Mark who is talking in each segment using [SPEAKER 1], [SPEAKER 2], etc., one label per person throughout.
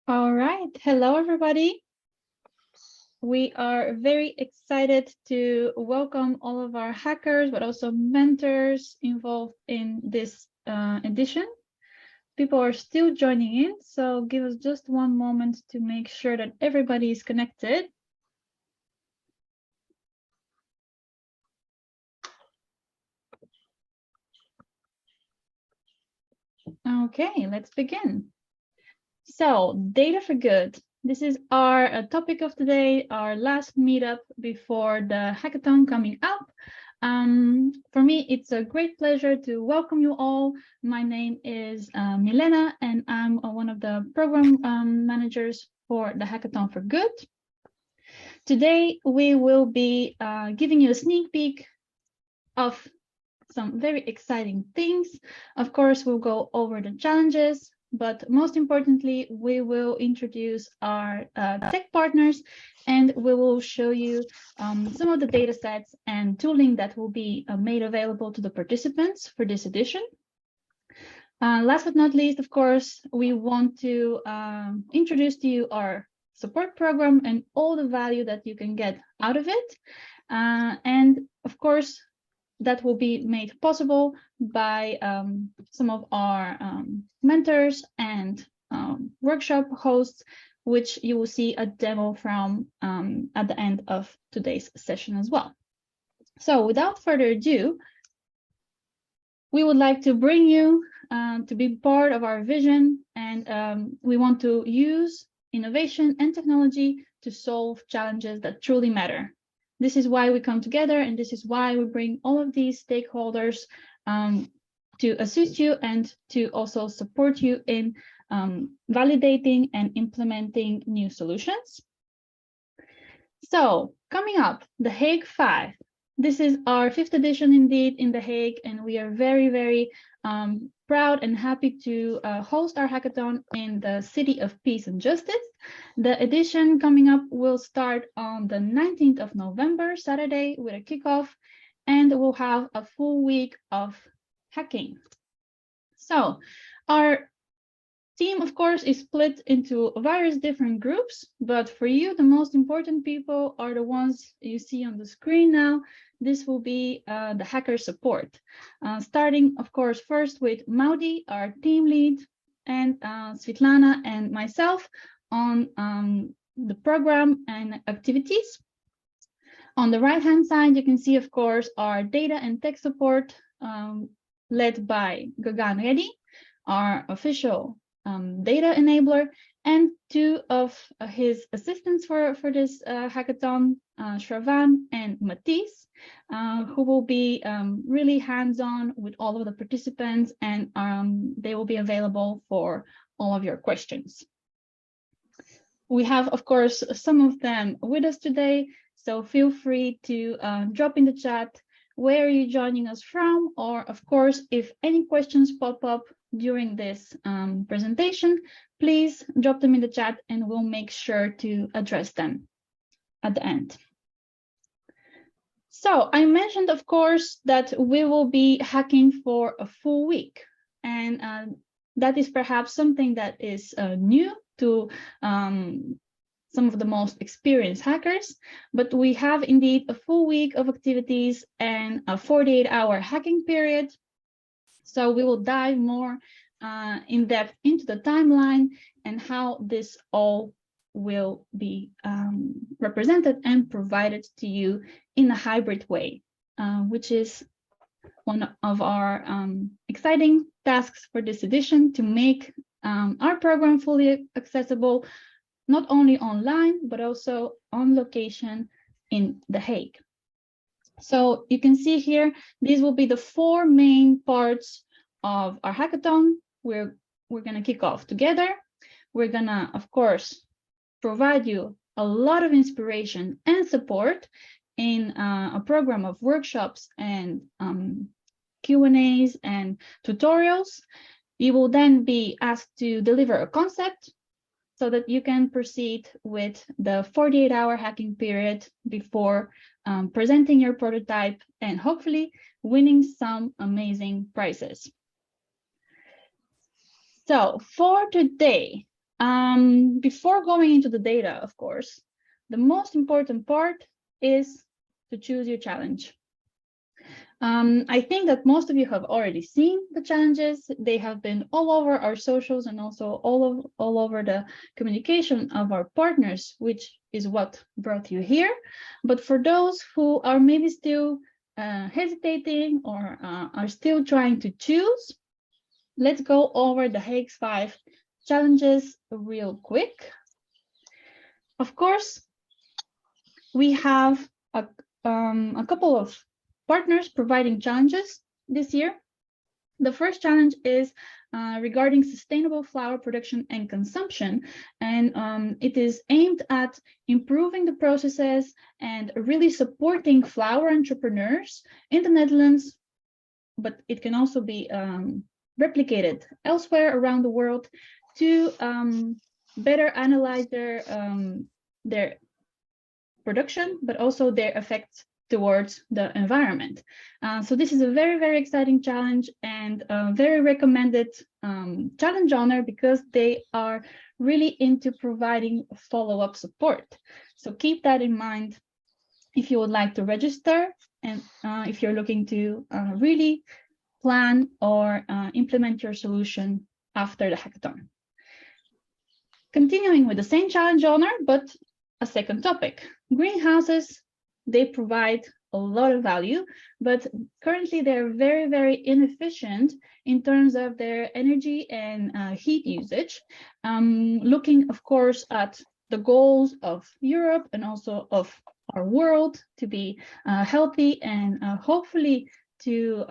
[SPEAKER 1] All right. Hello, everybody. We are very excited to welcome all of our hackers, but also mentors involved in this edition. People are still joining in, so give us just one moment to make sure that everybody is connected. Okay, let's begin. So, data for good. This is our topic of today, our last meetup before the hackathon coming up. For me, it's a great pleasure to welcome you all. My name is Milena, and I'm one of the program managers for the Hackathon for Good. Today, we will be giving you a sneak peek of some very exciting things. Of course, we'll go over the challenges, but most importantly, we will introduce our tech partners, and we will show you some of the data sets and tooling that will be made available to the participants for this edition. Last but not least, of course, we want to introduce to you our support program and all the value that you can get out of it. And of course, that will be made possible by some of our mentors and workshop hosts, which you will see a demo from at the end of today's session as well. So without further ado, we would like to bring you to be part of our vision, and we want to use innovation and technology to solve challenges that truly matter. This is why we come together, and this is why we bring all of these stakeholders to assist you and to also support you in validating and implementing new solutions. So coming up, The Hague 5. This is our 5th edition indeed in The Hague, and we are very, very proud and happy to host our hackathon in the City of Peace and Justice. The edition coming up will start on the 19th of November, Saturday, with a kickoff, and we'll have a full week of hacking. So our team, of course, is split into various different groups, but for you, the most important people are the ones you see on the screen now. This will be the hacker support, starting, of course, first with Maudi, our team lead, and Svetlana and myself on the program and activities. On the right-hand side, you can see, of course, our data and tech support led by Gagan Reddy, our official data enabler, and two of his assistants for this hackathon, Shravan and Matisse, who will be really hands-on with all of the participants, and they will be available for all of your questions. We have, of course, some of them with us today, so feel free to drop in the chat where are you joining us from, or of course, if any questions pop up during this presentation, please drop them in the chat and we'll make sure to address them at the end. So I mentioned, of course, that we will be hacking for a full week, and that is perhaps something that is new to some of the most experienced hackers, but we have indeed a full week of activities and a 48-hour hacking period. So we will dive more in depth into the timeline and how this all will be represented and provided to you in a hybrid way, which is one of our exciting tasks for this edition, to make our program fully accessible, not only online, but also on location in The Hague. So you can see here, these will be the 4 main parts of our hackathon. We're going to kick off together. We're going to, of course, provide you a lot of inspiration and support in a program of workshops and Q&As and tutorials. You will then be asked to deliver a concept so that you can proceed with the 48-hour hacking period before presenting your prototype and hopefully winning some amazing prizes. So for today, Before going into the data, of course, the most important part is to choose your challenge. I think that most of you have already seen the challenges. They have been all over our socials and also all over the communication of our partners, which is what brought you here. But for those who are maybe still hesitating or are still trying to choose, let's go over the Hague's 5 challenges real quick. Of course, we have a couple of partners providing challenges this year. The first challenge is regarding sustainable flower production and consumption, and it is aimed at improving the processes and really supporting flower entrepreneurs in the Netherlands, but it can also be replicated elsewhere around the world to better analyze their production, but also their effects towards the environment. So this is a very, very exciting challenge and a very recommended challenge honor because they are really into providing follow-up support. So keep that in mind if you would like to register and if you're looking to really plan or implement your solution after the hackathon. Continuing with the same challenge honor, but a second topic. Greenhouses, they provide a lot of value, but currently they're very, very inefficient in terms of their energy and heat usage. Looking, of course, at the goals of Europe and also of our world to be healthy and hopefully to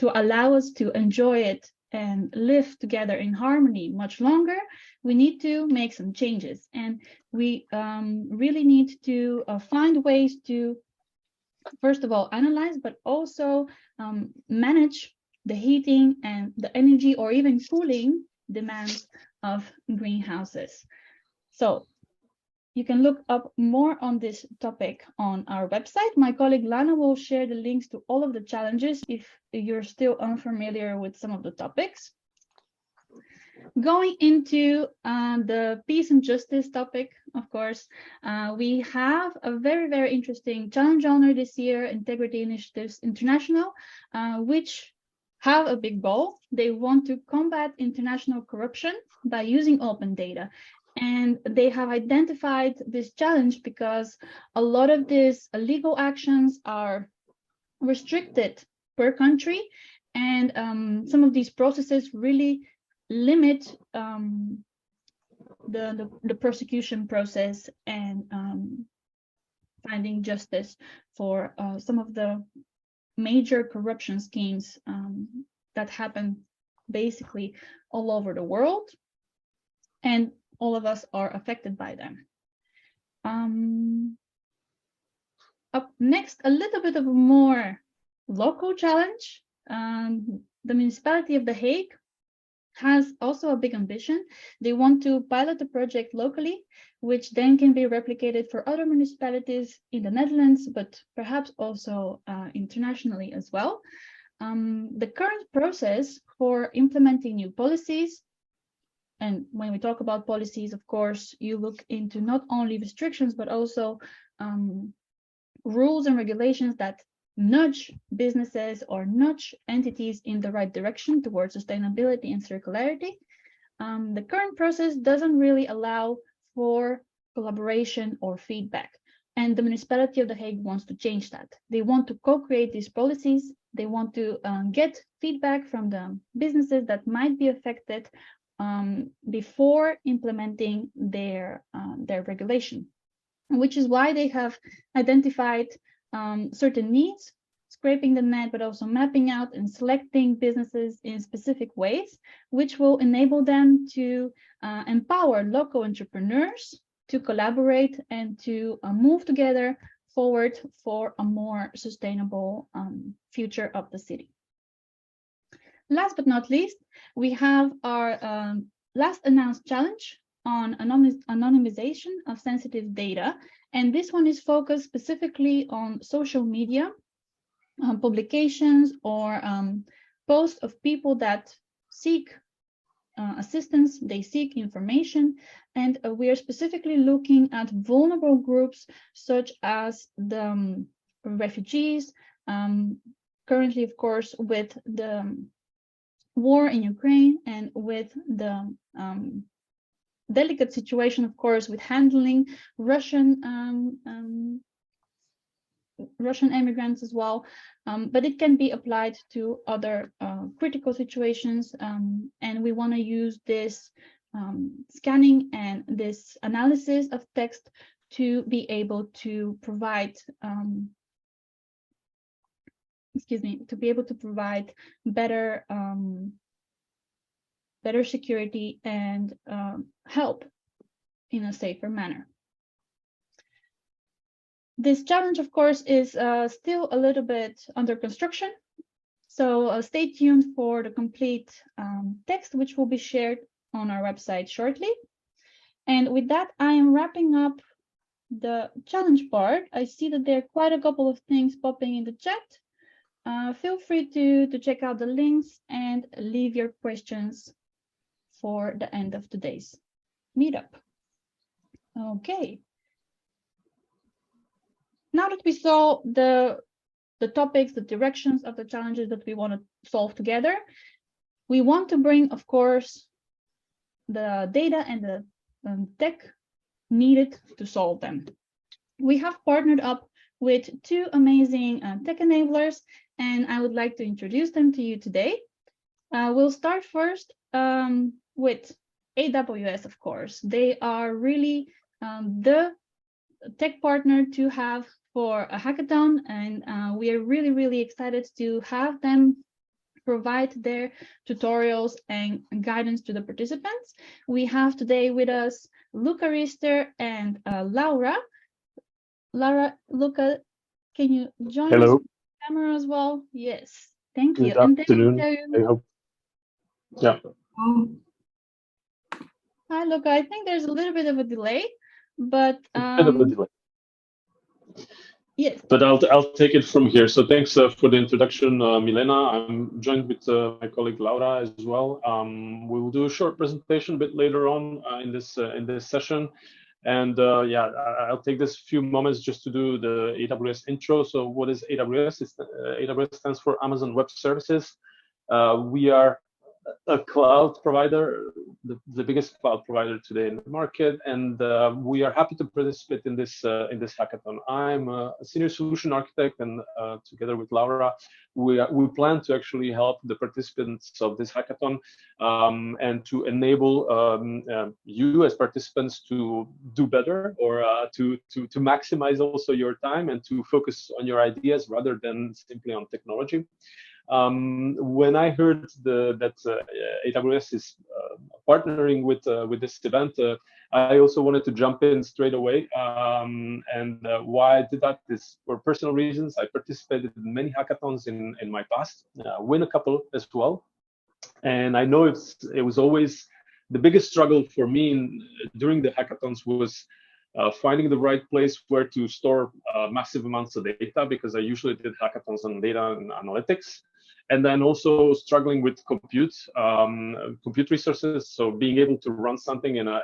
[SPEAKER 1] allow us to enjoy it and live together in harmony much longer, we need to make some changes. And we really need to find ways to, first of all, analyze, but also manage the heating and the energy or even cooling demands of greenhouses. So you can look up more on this topic on our website. My colleague Lana will share the links to all of the challenges if you're still unfamiliar with some of the topics. Going into the peace and justice topic, of course, we have a very, very interesting challenge honor this year, Integrity Initiatives International, which have a big goal. They want to combat international corruption by using open data. And they have identified this challenge because a lot of these legal actions are restricted per country, and some of these processes really limit the prosecution process and finding justice for some of the major corruption schemes that happen basically all over the world, and all of us are affected by them. Up next, a little bit of a more local challenge. The municipality of The Hague has also a big ambition. They want to pilot the project locally, which then can be replicated for other municipalities in the Netherlands, but perhaps also internationally as well. The current process for implementing new policies, and when we talk about policies, of course, you look into not only restrictions, but also rules and regulations that nudge businesses or nudge entities in the right direction towards sustainability and circularity. The current process doesn't really allow for collaboration or feedback. And the municipality of The Hague wants to change that. They want to co-create these policies. They want to get feedback from the businesses that might be affected before implementing their regulation, which is why they have identified certain needs, scraping the net, but also mapping out and selecting businesses in specific ways, which will enable them to empower local entrepreneurs to collaborate and to move together forward for a more sustainable future of the city. Last but not least, we have our last announced challenge on anonymization of sensitive data. And this one is focused specifically on social media, publications, or posts of people that seek assistance, they seek information, and we are specifically looking at vulnerable groups such as the refugees, currently, of course, with the war in Ukraine and with the delicate situation, of course, with handling Russian immigrants as well, but it can be applied to other critical situations, and we want to use this scanning and this analysis of text to be able to provide better better security and help in a safer manner. This challenge, of course, is still a little bit under construction, so stay tuned for the complete text, which will be shared on our website shortly. And with that, I am wrapping up the challenge part. I see that there are quite a couple of things popping in the chat. Feel free to check out the links and leave your questions for the end of today's meetup. Okay. Now that we saw the topics, the directions of the challenges that we want to solve together, we want to bring, of course, the data and the tech needed to solve them. We have partnered up with two amazing tech enablers, and I would like to introduce them to you today. We'll start first with AWS, of course. They are really the tech partner to have for a hackathon, and we are really, really excited to have them provide their tutorials and guidance to the participants. We have today with us Luca Riester and Laura. Luca, can you join us on camera as well? Yes, thank you.
[SPEAKER 2] Good afternoon. I hope. Yeah.
[SPEAKER 1] Hi, Luca. I think there's a little bit of a delay, but
[SPEAKER 2] a bit of a delay.
[SPEAKER 1] Yes.
[SPEAKER 2] But I'll take it from here. So thanks for the introduction, Milena. I'm joined with my colleague Laura as well. We will do a short presentation a bit later on in this session. And yeah, I'll take this few moments just to do the AWS intro. So what is AWS? AWS stands for Amazon Web Services. We are a cloud provider, the biggest cloud provider today in the market, and we are happy to participate in this hackathon. I'm a senior solution architect, and together with Laura, we plan to actually help the participants of this hackathon and to enable you as participants to do better, or to maximize also your time and to focus on your ideas rather than simply on technology. When I heard that AWS is partnering with this event, I also wanted to jump in straight away. And why I did that is for personal reasons. I participated in many hackathons in my past, win a couple as well. And I know it was always the biggest struggle for me during the hackathons was finding the right place where to store massive amounts of data, because I usually did hackathons on data and analytics. And then also struggling with compute resources. So being able to run something in a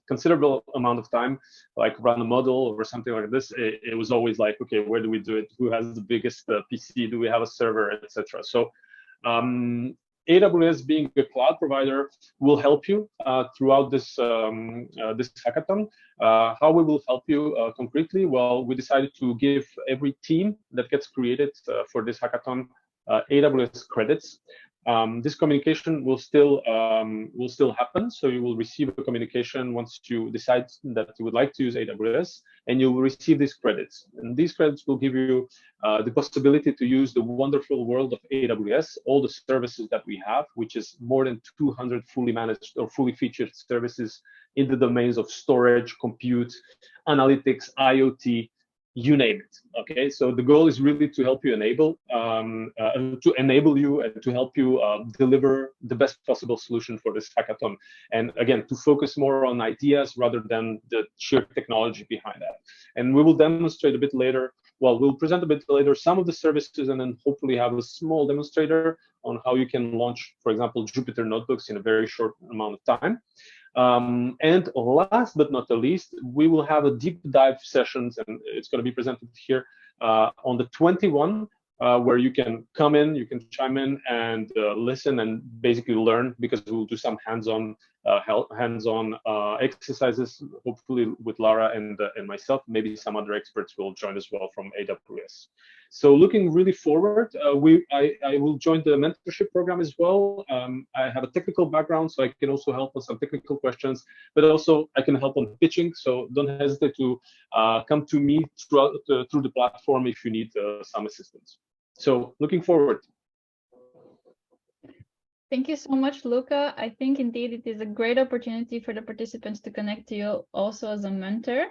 [SPEAKER 2] considerable amount of time, like run a model or something like this, it was always like, okay, where do we do it? Who has the biggest PC? Do we have a server, etc.? So AWS, being a cloud provider, will help you throughout this this hackathon. How we will help you concretely? Well, we decided to give every team that gets created for this hackathon AWS credits. This communication will still happen. So you will receive a communication once you decide that you would like to use AWS, and you will receive these credits. And these credits will give you the possibility to use the wonderful world of AWS, all the services that we have, which is more than 200 fully managed or fully featured services in the domains of storage, compute, analytics, IoT, you name it. Okay, so the goal is really to help you enable you and to help you deliver the best possible solution for this hackathon. And again, to focus more on ideas rather than the sheer technology behind that. And we will demonstrate a bit later well, we'll present a bit later some of the services and then hopefully have a small demonstrator on how you can launch, for example, Jupyter notebooks in a very short amount of time. And last but not the least, we will have a deep dive sessions, and it's going to be presented here on the 21, where you can come in, you can chime in and listen and basically learn, because we'll do some hands-on exercises, hopefully with Lara and myself. Maybe some other experts will join as well from AWS. So looking really forward, I will join the mentorship program as well. I have a technical background, so I can also help on some technical questions, but also I can help on pitching. So don't hesitate to come to me through the platform if you need some assistance. So looking forward.
[SPEAKER 1] Thank you so much, Luca. I think indeed it is a great opportunity for the participants to connect to you also as a mentor,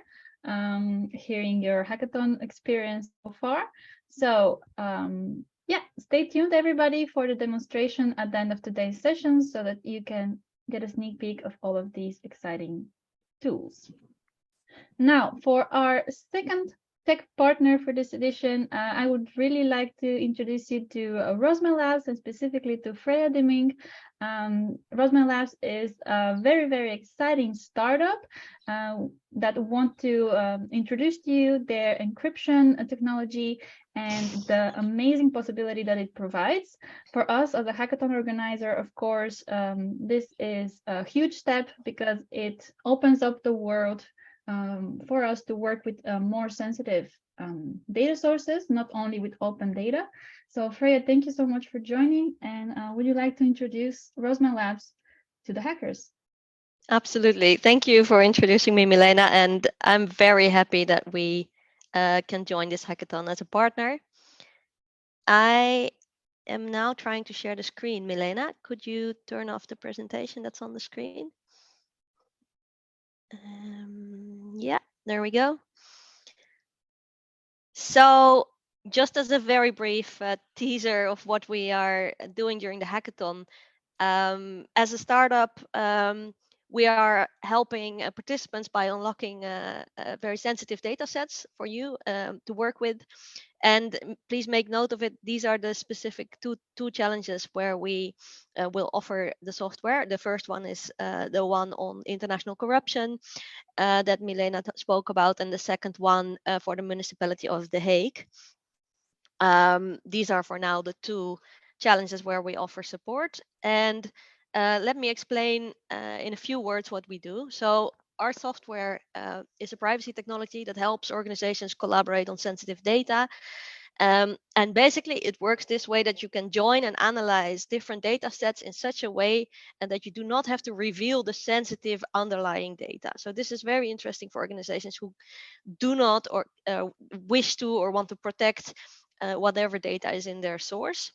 [SPEAKER 1] hearing your hackathon experience so far. So yeah, stay tuned everybody for the demonstration at the end of today's session so that you can get a sneak peek of all of these exciting tools. Now, for our second tech partner for this edition, I would really like to introduce you to Rosman Labs, and specifically to Freya de Ming. Rosman Labs is a very, very exciting startup that want to introduce to you their encryption technology and the amazing possibility that it provides. For us as a hackathon organizer, of course, this is a huge step because it opens up the world for us to work with more sensitive data sources, not only with open data. So Freya, thank you so much for joining. And would you like to introduce Rosman Labs to the hackers?
[SPEAKER 3] Absolutely. Thank you for introducing me, Milena. And I'm very happy that we can join this hackathon as a partner. I am now trying to share the screen. Milena, could you turn off the presentation that's on the screen? Yeah, there we go. So just as a very brief teaser of what we are doing during the hackathon, as a startup, we are helping participants by unlocking very sensitive data sets for you to work with. And please make note of it. These are the specific two challenges where we will offer the software. The first one is the one on international corruption that Milena spoke about, and the second one for the municipality of The Hague. These are for now the two challenges where we offer support. And let me explain in a few words what we do. So our software is a privacy technology that helps organizations collaborate on sensitive data. And basically it works this way, that you can join and analyze different data sets in such a way and that you do not have to reveal the sensitive underlying data. So this is very interesting for organizations who do not or wish to or want to protect whatever data is in their source.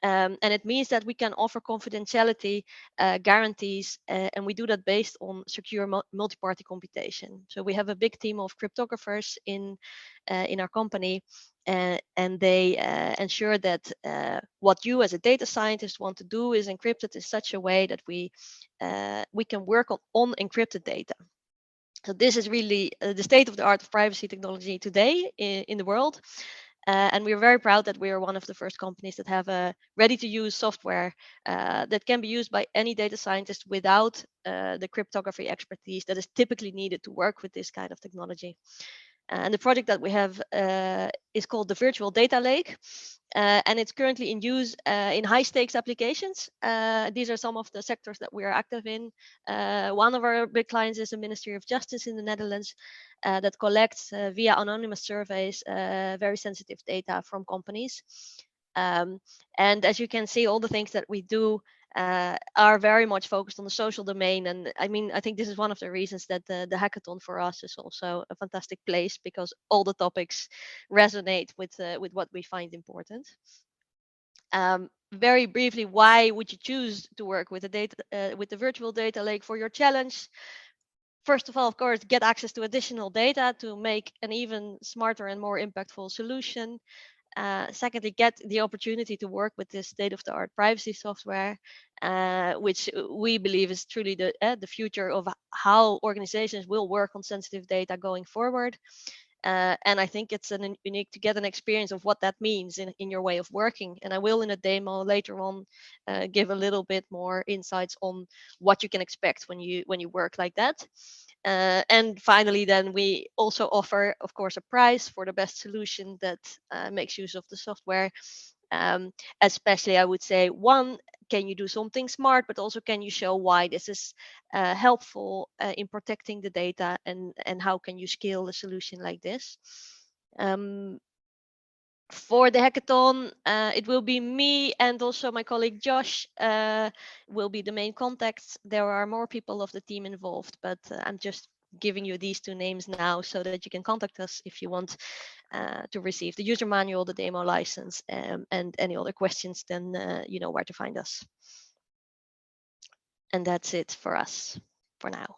[SPEAKER 3] And it means that we can offer confidentiality guarantees, and we do that based on secure multi-party computation. So we have a big team of cryptographers in our company, and they ensure that what you as a data scientist want to do is encrypted in such a way that we can work on encrypted data. So this is really the state of the art of privacy technology today in the world. And we're very proud that we are one of the first companies that have a ready-to-use software that can be used by any data scientist without the cryptography expertise that is typically needed to work with this kind of technology. And the project that we have is called the Virtual Data Lake. And it's currently in use in high-stakes applications. These are some of the sectors that we are active in. One of our big clients is the Ministry of Justice in the Netherlands that collects via anonymous surveys very sensitive data from companies. And as you can see, all the things that we do are very much focused on the social domain. And I mean, I think this is one of the reasons that the hackathon for us is also a fantastic place, because all the topics resonate with what we find important. Very briefly, why would you choose to work with the Virtual Data Lake for your challenge? First of all, of course, get access to additional data to make an even smarter and more impactful solution. Secondly, get the opportunity to work with this state-of-the-art privacy software, which we believe is truly the future of how organizations will work on sensitive data going forward. And I think it's unique to get an experience of what that means in your way of working. And I will, in a demo later on, give a little bit more insights on what you can expect when you work like that. And finally, then we also offer, of course, a prize for the best solution that makes use of the software. Especially, I would say, one, can you do something smart, but also can you show why this is helpful in protecting the data, and how can you scale a solution like this? For the hackathon, it will be me and also my colleague Josh will be the main contacts. There are more people of the team involved, but I'm just giving you these two names now so that you can contact us if you want to receive the user manual, the demo license, and any other questions. Then you know where to find us. And that's it for us for now.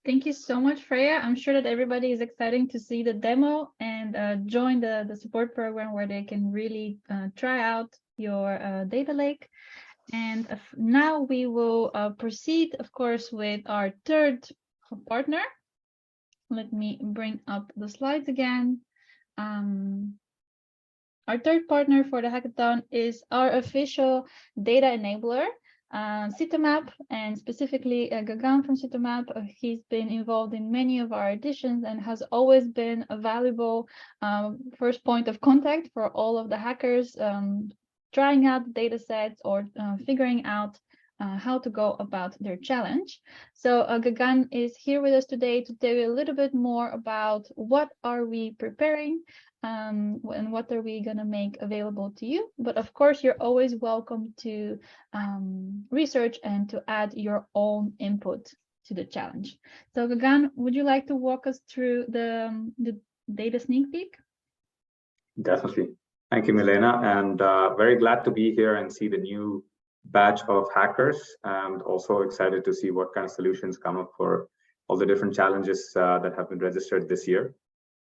[SPEAKER 1] Thank you so much, Freya. I'm sure that everybody is excited to see the demo and join the support program where they can really try out your data lake. And now we will proceed, of course, with our third partner. Let me bring up the slides again. Our third partner for the hackathon is our official data enabler, Citomap, and specifically Gagan from Citomap. He's been involved in many of our editions and has always been a valuable first point of contact for all of the hackers trying out the data sets or figuring out how to go about their challenge. So Gagan is here with us today to tell you a little bit more about what are we preparing and what are we going to make available to you. But of course, you're always welcome to research and to add your own input to the challenge. So Gagan, would you like to walk us through the data sneak peek?
[SPEAKER 4] Definitely. Thank you, Milena, and very glad to be here and see the new batch of hackers, and also excited to see what kind of solutions come up for all the different challenges that have been registered this year.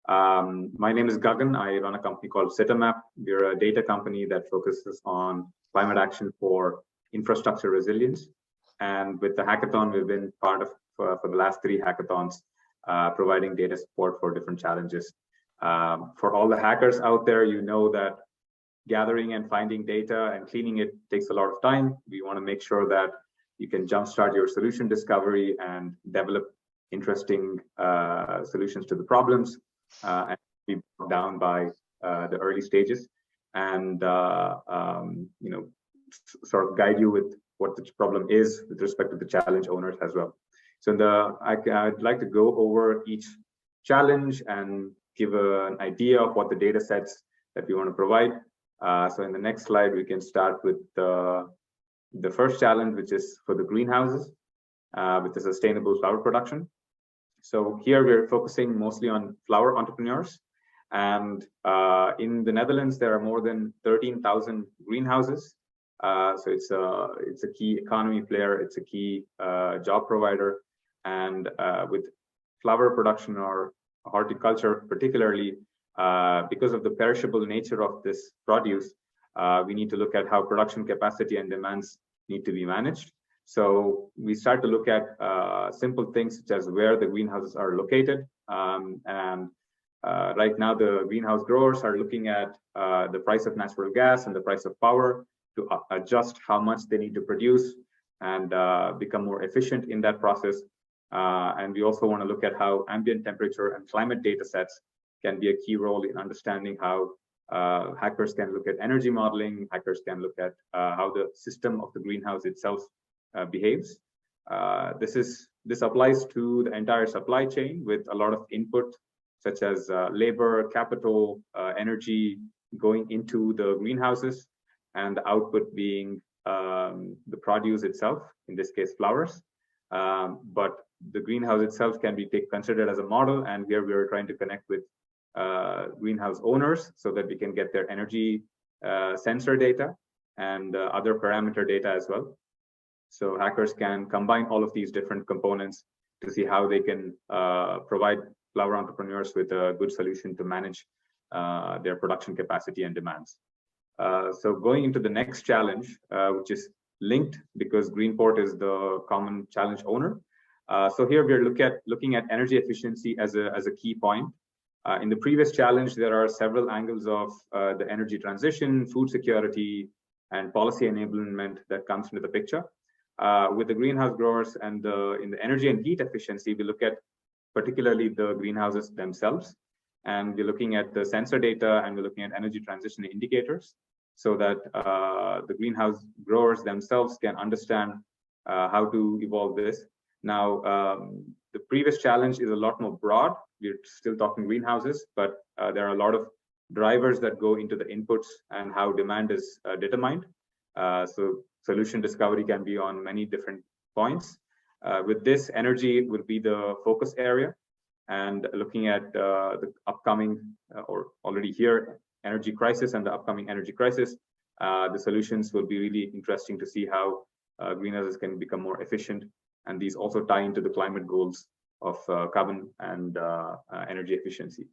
[SPEAKER 4] My name is Gagan. I run a company called Citomap. We're a data company that focuses on climate action for infrastructure resilience. And with the hackathon, we've been part of for the last 3 hackathons, providing data support for different challenges. For all the hackers out there, you know that gathering and finding data and cleaning it takes a lot of time. We want to make sure that you can jumpstart your solution discovery and develop interesting solutions to the problems and be brought down by the early stages, and you know, sort of guide you with what the problem is with respect to the challenge owners as well. So I'd like to go over each challenge and give an idea of what the data sets that we want to provide. So in the next slide, we can start with the first challenge, which is for the greenhouses with the sustainable flower production. So here we're focusing mostly on flower entrepreneurs. And in the Netherlands, there are more than 13,000 greenhouses. So it's a key economy player. It's a key job provider. And with flower production or horticulture particularly, because of the perishable nature of this produce, we need to look at how production capacity and demands need to be managed. So we start to look at simple things such as where the greenhouses are located. And right now, the greenhouse growers are looking at the price of natural gas and the price of power to adjust how much they need to produce and become more efficient in that process. And we also want to look at how ambient temperature and climate data sets can be a key role in understanding how hackers can look at energy modeling, hackers can look at how the system of the greenhouse itself behaves. This applies to the entire supply chain with a lot of input, such as labor, capital, energy going into the greenhouses, and the output being the produce itself, in this case, flowers. But the greenhouse itself can be considered as a model, and here we are trying to connect with greenhouse owners so that we can get their energy sensor data and other parameter data as well. So hackers can combine all of these different components to see how they can provide flower entrepreneurs with a good solution to manage their production capacity and demands. So going into the next challenge, which is linked because Greenport is the common challenge owner. So here we're looking at energy efficiency as a key point. In the previous challenge, there are several angles of the energy transition, food security, and policy enablement that comes into the picture. With the greenhouse growers and in the energy and heat efficiency, we look at particularly the greenhouses themselves. And we're looking at the sensor data, and we're looking at energy transition indicators, so that the greenhouse growers themselves can understand how to evolve this. Now, the previous challenge is a lot more broad. We're still talking greenhouses, but there are a lot of drivers that go into the inputs and how demand is determined. So solution discovery can be on many different points. With this, energy will be the focus area, and looking at the upcoming or already here energy crisis and the upcoming energy crisis, the solutions will be really interesting to see how greenhouses can become more efficient, and these also tie into the climate goals of carbon and energy efficiency.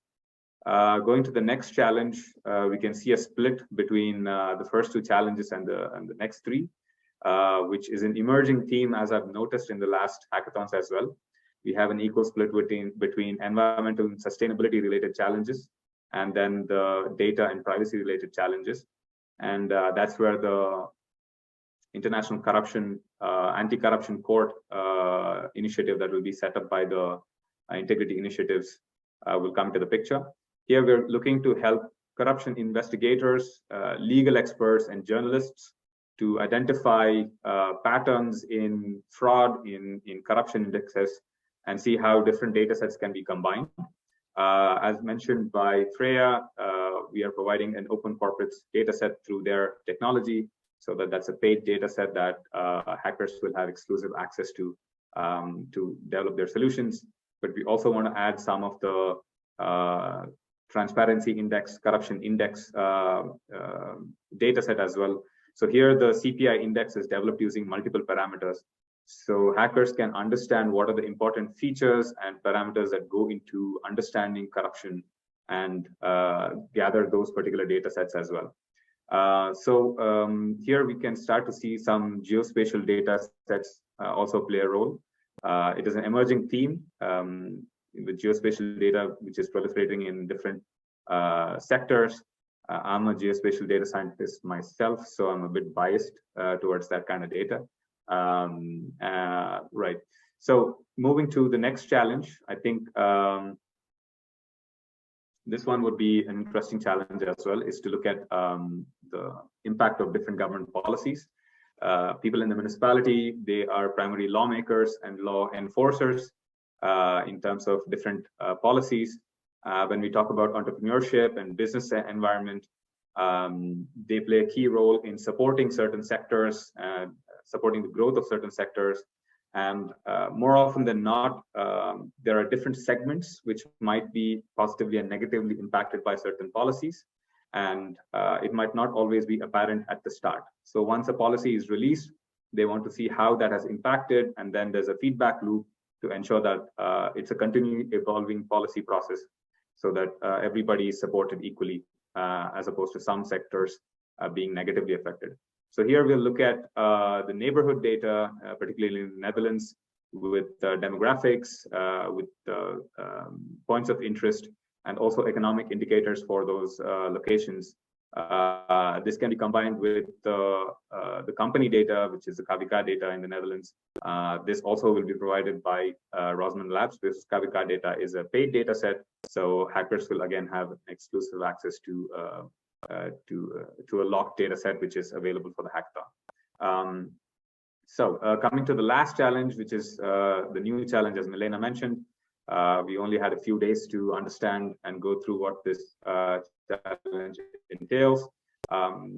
[SPEAKER 4] Going to the next challenge, we can see a split between the first two challenges and the next three, which is an emerging theme, as I've noticed in the last hackathons as well. We have an equal split between environmental and sustainability related challenges, and then the data and privacy related challenges. And that's where the International Anti-Corruption Court initiative that will be set up by the Integrity Initiatives will come to the picture. Here we're looking to help corruption investigators, legal experts, and journalists to identify patterns in fraud, in corruption indexes, and see how different data sets can be combined. As mentioned by Freya, we are providing an open corporates data set through their technology, so that's a paid data set that hackers will have exclusive access to develop their solutions. But we also want to add some of the transparency index, corruption index data set as well. So here the CPI index is developed using multiple parameters. So hackers can understand what are the important features and parameters that go into understanding corruption and gather those particular data sets as well. Here we can start to see some geospatial data sets also play a role. It is an emerging theme with geospatial data, which is proliferating in different sectors. I'm a geospatial data scientist myself, so I'm a bit biased towards that kind of data. Right. So moving to the next challenge, I think this one would be an interesting challenge as well, is to look at the impact of different government policies. People in the municipality, they are primarily lawmakers and law enforcers in terms of different policies. When we talk about entrepreneurship and business environment, they play a key role in supporting certain sectors, supporting the growth of certain sectors. And more often than not, there are different segments which might be positively and negatively impacted by certain policies. And it might not always be apparent at the start. So once a policy is released, they want to see how that has impacted. And then there's a feedback loop to ensure that it's a continually evolving policy process, so that everybody is supported equally, as opposed to some sectors being negatively affected. So here we'll look at the neighborhood data, particularly in the Netherlands, with demographics, with points of interest, and also economic indicators for those locations. This can be combined with the company data, which is the KVK data in the Netherlands. This also will be provided by Rosman Labs. This KVK data is a paid data set, so hackers will again have exclusive access to a locked data set, which is available for the hackathon. Coming to the last challenge, which is the new challenge, as Milena mentioned. We only had a few days to understand and go through what this challenge entails.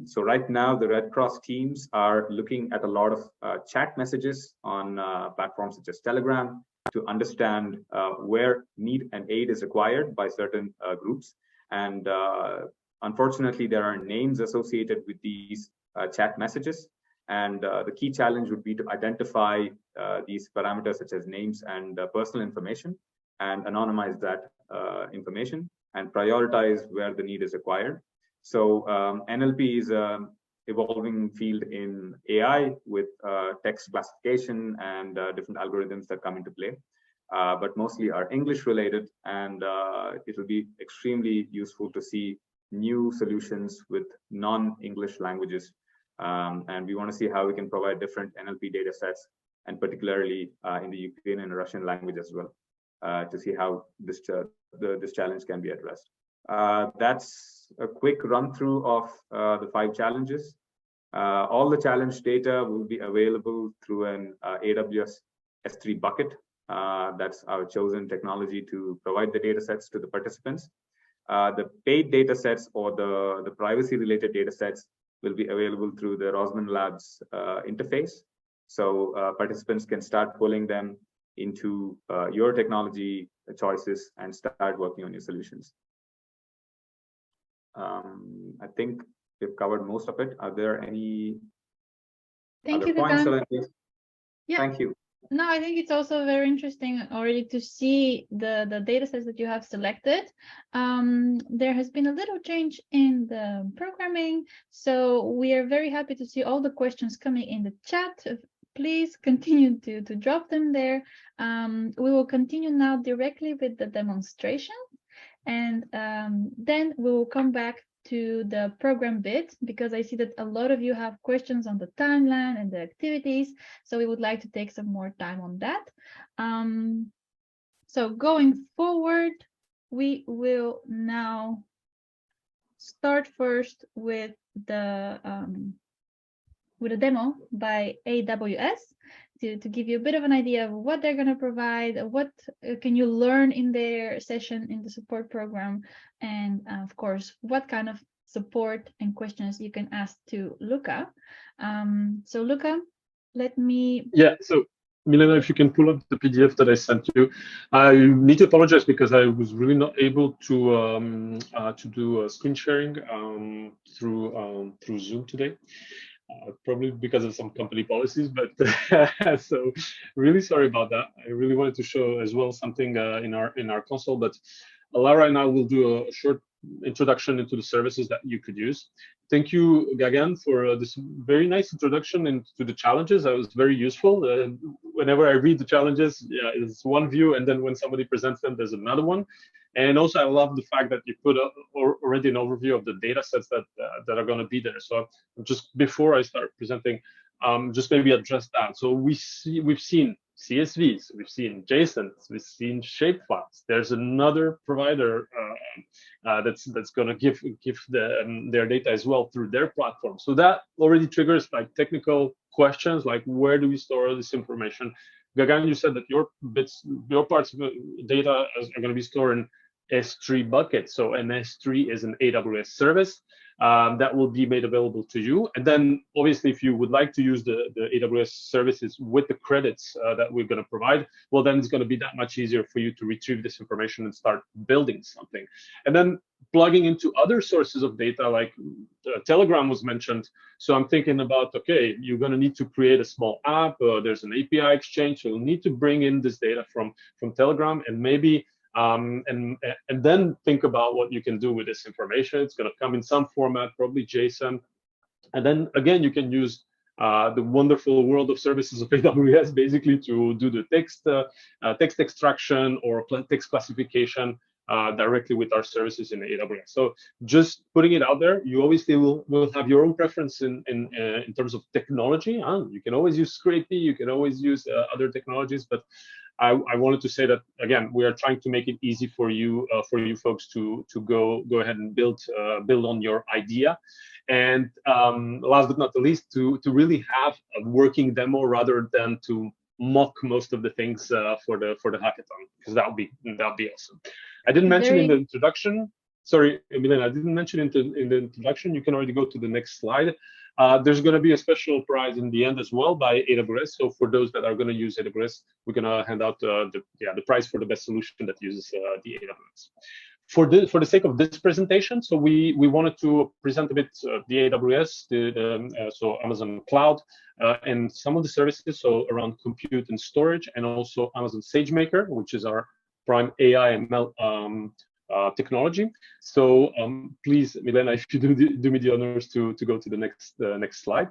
[SPEAKER 4] So right now, the Red Cross teams are looking at a lot of chat messages on platforms such as Telegram to understand where need and aid is required by certain groups. And unfortunately, there are names associated with these chat messages. And the key challenge would be to identify these parameters such as names and personal information, and anonymize that information and prioritize where the need is required. So NLP is an evolving field in AI with text classification and different algorithms that come into play. but mostly are English related, and it will be extremely useful to see new solutions with non-English languages. And we want to see how we can provide different NLP data sets, and particularly in the Ukrainian and Russian language as well, to see how this challenge can be addressed. That's a quick run through of the 5 challenges. All the challenge data will be available through an AWS S3 bucket. That's our chosen technology to provide the data sets to the participants. The paid data sets or the privacy related data sets will be available through the Rosman Labs interface. So participants can start pulling them into your technology choices and start working on your solutions. I think we've covered most of it. Are there any other points?
[SPEAKER 1] Yeah.
[SPEAKER 4] Thank you.
[SPEAKER 1] No, I think it's also very interesting already to see the data sets that you have selected. There has been a little change in the programming, so we are very happy to see all the questions coming in the chat. Please continue to drop them there. We will continue now directly with the demonstration, and then we will come back to the program bit, because I see that a lot of you have questions on the timeline and the activities, so we would like to take some more time on that. So going forward, we will now start first with the demo by AWS to give you a bit of an idea of what they're going to provide, what can you learn in their session in the support program, and of course, what kind of support and questions you can ask to Luca. So Luca, let me...
[SPEAKER 2] Yeah, so Milena, if you can pull up the PDF that I sent you. I need to apologize because I was really not able to do screen sharing through Zoom today. Probably because of some company policies, but so really sorry about that. I really wanted to show as well something in our console, but Laura and I will do a short introduction into the services that you could use. Thank you, Gagan, for this very nice introduction into the challenges. That was very useful. Whenever I read the challenges, yeah, it's one view, and then when somebody presents them, there's another one. And also, I love the fact that you put up already an overview of the data sets that are going to be there. So just before I start presenting, just maybe address that. So we've seen CSVs, we've seen JSONs, we've seen shapefiles. There's another provider that's going to give their data as well through their platform. So that already triggers like technical questions, like where do we store this information? Gagan, you said that your parts of the data are going to be stored in S3 bucket. So an S3 is an AWS service that will be made available to you. And then obviously, if you would like to use the AWS services with the credits that we're going to provide, well, then it's going to be that much easier for you to retrieve this information and start building something. And then plugging into other sources of data, like Telegram was mentioned. So I'm thinking about, okay, you're going to need to create a small app. There's an API exchange. So you'll need to bring in this data from Telegram, and maybe and then think about what you can do with this information. It's going to come in some format, probably JSON. And then again, you can use the wonderful world of services of AWS basically to do the text extraction or text classification directly with our services in AWS. So just putting it out there, you obviously will have your own preference in terms of technology. You can always use Scrapy, you can always use other technologies, but I wanted to say that again, we are trying to make it easy for you folks to go ahead and build on your idea. And last but not the least, to really have a working demo rather than to mock most of the things for the hackathon, because that would be awesome. I didn't mention in the introduction. Sorry, Milena, I didn't mention in the introduction. You can already go to the next slide. There's going to be a special prize in the end as well by AWS. So for those that are going to use AWS, we're going to hand out the prize for the best solution that uses the AWS. For the sake of this presentation, so we wanted to present a bit the AWS, so Amazon Cloud, and some of the services, so around compute and storage, and also Amazon SageMaker, which is our prime AI ML technology. So please, Milena, if you do me the honors to go to the next slide.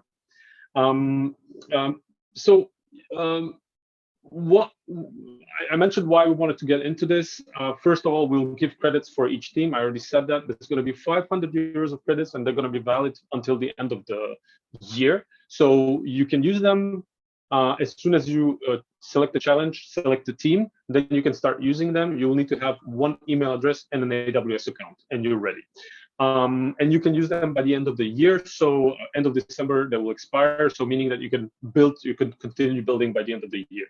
[SPEAKER 2] what I mentioned why we wanted to get into this. First of all, we'll give credits for each team. I already said that. There's going to be 500 euros of credits, and they're going to be valid until the end of the year. So you can use them as soon as you select the challenge, select the team, then you can start using them. You'll need to have one email address and an AWS account, and you're ready. And you can use them by the end of the year. So end of December, they will expire. So meaning that you can continue building by the end of the year.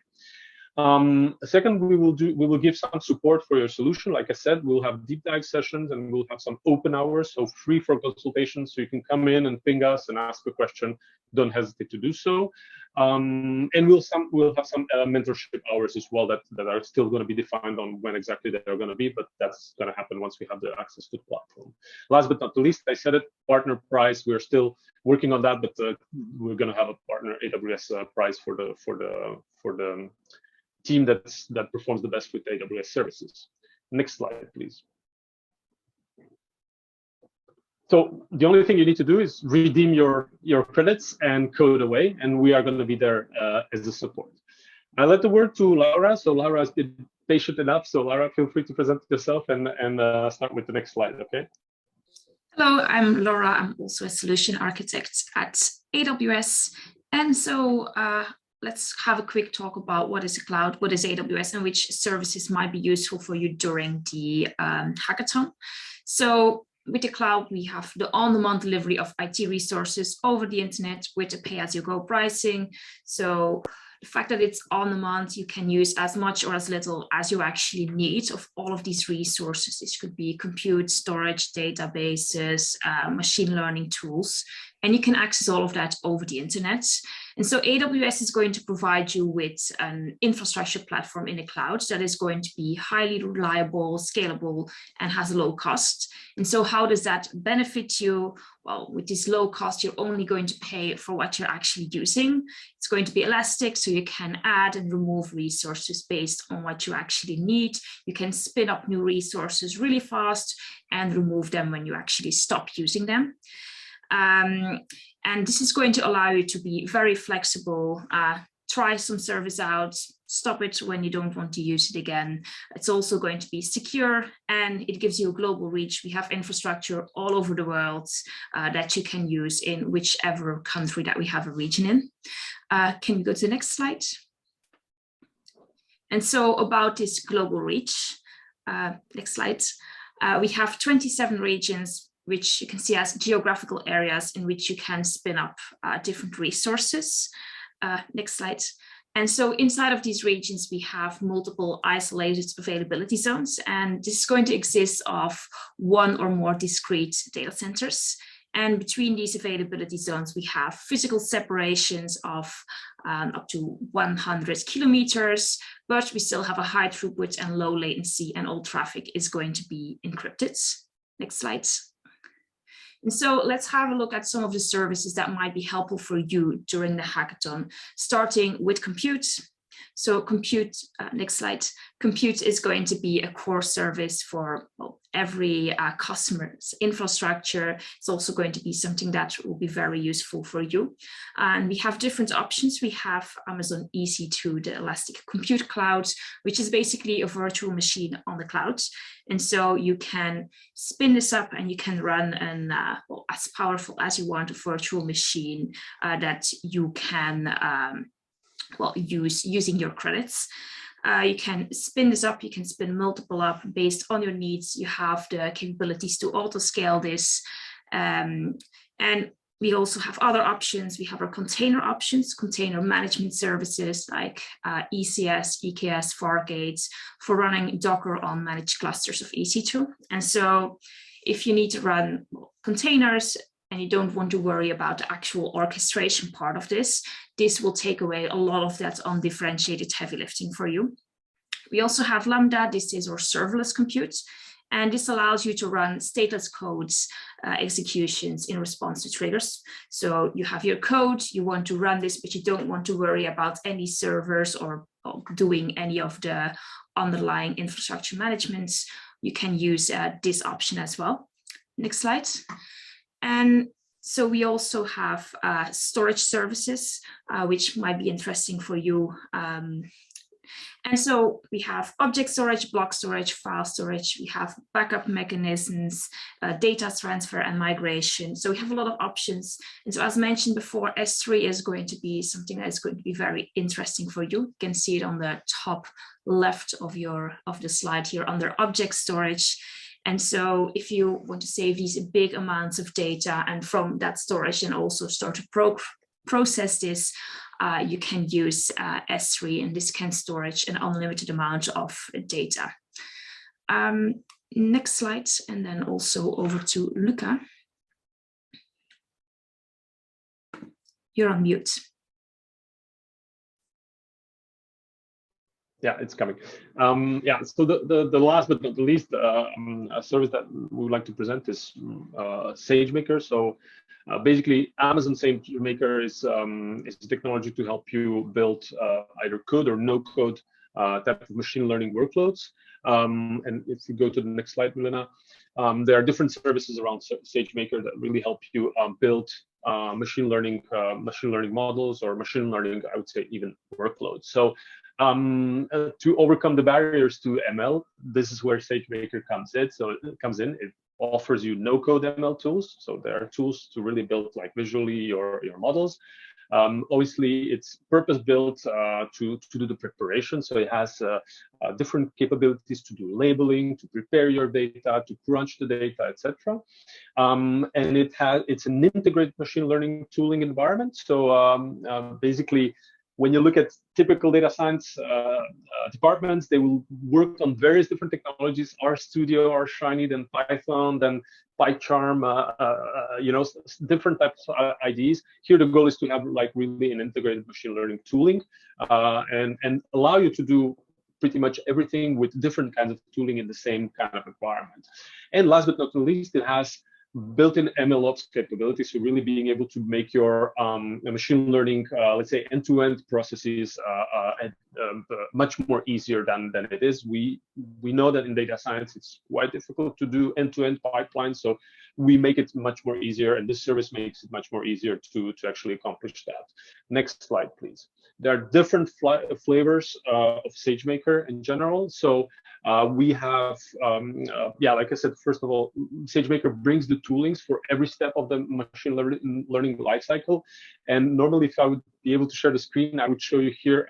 [SPEAKER 2] Second, we will give some support for your solution. Like I said, we'll have deep dive sessions and we'll have some open hours, so free for consultations. So you can come in and ping us and ask a question. Don't hesitate to do so. And we'll have some mentorship hours as well that are still going to be defined on when exactly they're going to be, but that's going to happen once we have the access to the platform. Last but not least, I said it, partner prize. We're still working on that, but we're going to have a partner AWS prize for the team that performs the best with AWS services. Next slide, please. So the only thing you need to do is redeem your credits and code away, and we are going to be there as a support. I let the word to Laura. So Laura has been patient enough. So Laura, feel free to present yourself and start with the next slide, okay?
[SPEAKER 5] Hello, I'm Laura. I'm also a solution architect at AWS. And so let's have a quick talk about what is a cloud, what is AWS, and which services might be useful for you during the hackathon. So with the cloud, we have the on-demand delivery of IT resources over the internet with a pay-as-you-go pricing. So the fact that it's on demand, you can use as much or as little as you actually need of all of these resources. This could be compute, storage, databases, machine learning tools, and you can access all of that over the internet. And so AWS is going to provide you with an infrastructure platform in the cloud that is going to be highly reliable, scalable, and has a low cost. And so how does that benefit you? Well, with this low cost, you're only going to pay for what you're actually using. It's going to be elastic, so you can add and remove resources based on what you actually need. You can spin up new resources really fast and remove them when you actually stop using them. And this is going to allow you to be very flexible, try some service out, stop it when you don't want to use it again. It's also going to be secure, and it gives you a global reach. We have infrastructure all over the world that you can use in whichever country that we have a region in. Can we go to the next slide? And so about this global reach, next slide, we have 27 regions, which you can see as geographical areas in which you can spin up different resources. Next slide. And so inside of these regions, we have multiple isolated availability zones, and this is going to exist of one or more discrete data centers. And between these availability zones, we have physical separations of up to 100 kilometers, but we still have a high throughput and low latency, and all traffic is going to be encrypted. Next slide. And so let's have a look at some of the services that might be helpful for you during the hackathon, starting with compute. So compute, next slide, compute is going to be a core service for every customer's infrastructure. It's also going to be something that will be very useful for you. And we have different options. We have Amazon EC2, the Elastic Compute Cloud, which is basically a virtual machine on the cloud. And so you can spin this up and you can run an as powerful as you want a virtual machine that you can use using your credits. You can spin this up, you can spin multiple up based on your needs. You have the capabilities to auto scale this. And we also have other options. We have our container options, container management services like ECS, EKS, Fargate for running Docker on managed clusters of EC2. And so if you need to run containers and you don't want to worry about the actual orchestration part of this, this will take away a lot of that undifferentiated heavy lifting for you. We also have Lambda. This is our serverless compute, and this allows you to run stateless codes executions in response to triggers. So you have your code, you want to run this, but you don't want to worry about any servers or doing any of the underlying infrastructure management. You can use this option as well. Next slide. And so we also have storage services, which might be interesting for you. And so we have object storage, block storage, file storage, we have backup mechanisms, data transfer and migration. So we have a lot of options. And so as mentioned before, S3 is going to be something that's going to be very interesting for you. You can see it on the top left of the slide here under object storage. And so if you want to save these big amounts of data and from that storage and also start to process this, you can use S3, and this can storage an unlimited amount of data. Next slide, and then also over to Luca. You're on mute.
[SPEAKER 2] Yeah, it's coming. Yeah, so the last but not the least a service that we would like to present is SageMaker. So basically, Amazon SageMaker is technology to help you build either code or no code type of machine learning workloads. And if you go to the next slide, Milena, there are different services around SageMaker that really help you build machine learning models, or machine learning, I would say, even workloads. So to overcome the barriers to ML, this is where SageMaker comes in. It offers you no-code ML tools. So there are tools to really build like visually your models. Obviously, it's purpose-built to do the preparation. So it has different capabilities to do labeling, to prepare your data, to crunch the data, etc. And it's an integrated machine learning tooling environment. So basically, when you look at typical data science departments, they will work on various different technologies: RStudio, RShiny, then Python, then PyCharm, different types of IDEs. Here, the goal is to have like really an integrated machine learning tooling and allow you to do pretty much everything with different kinds of tooling in the same kind of environment. And last but not least, it has built-in MLOps capabilities, so really being able to make your machine learning, let's say, end-to-end processes much more easier than it is. We know that in data science it's quite difficult to do end-to-end pipelines, so we make it much more easier, and this service makes it much more easier to actually accomplish that. Next slide, please. There are different flavors of SageMaker in general. So we have, like I said, first of all, SageMaker brings the toolings for every step of the machine learning lifecycle. And normally, if I would be able to share the screen, I would show you here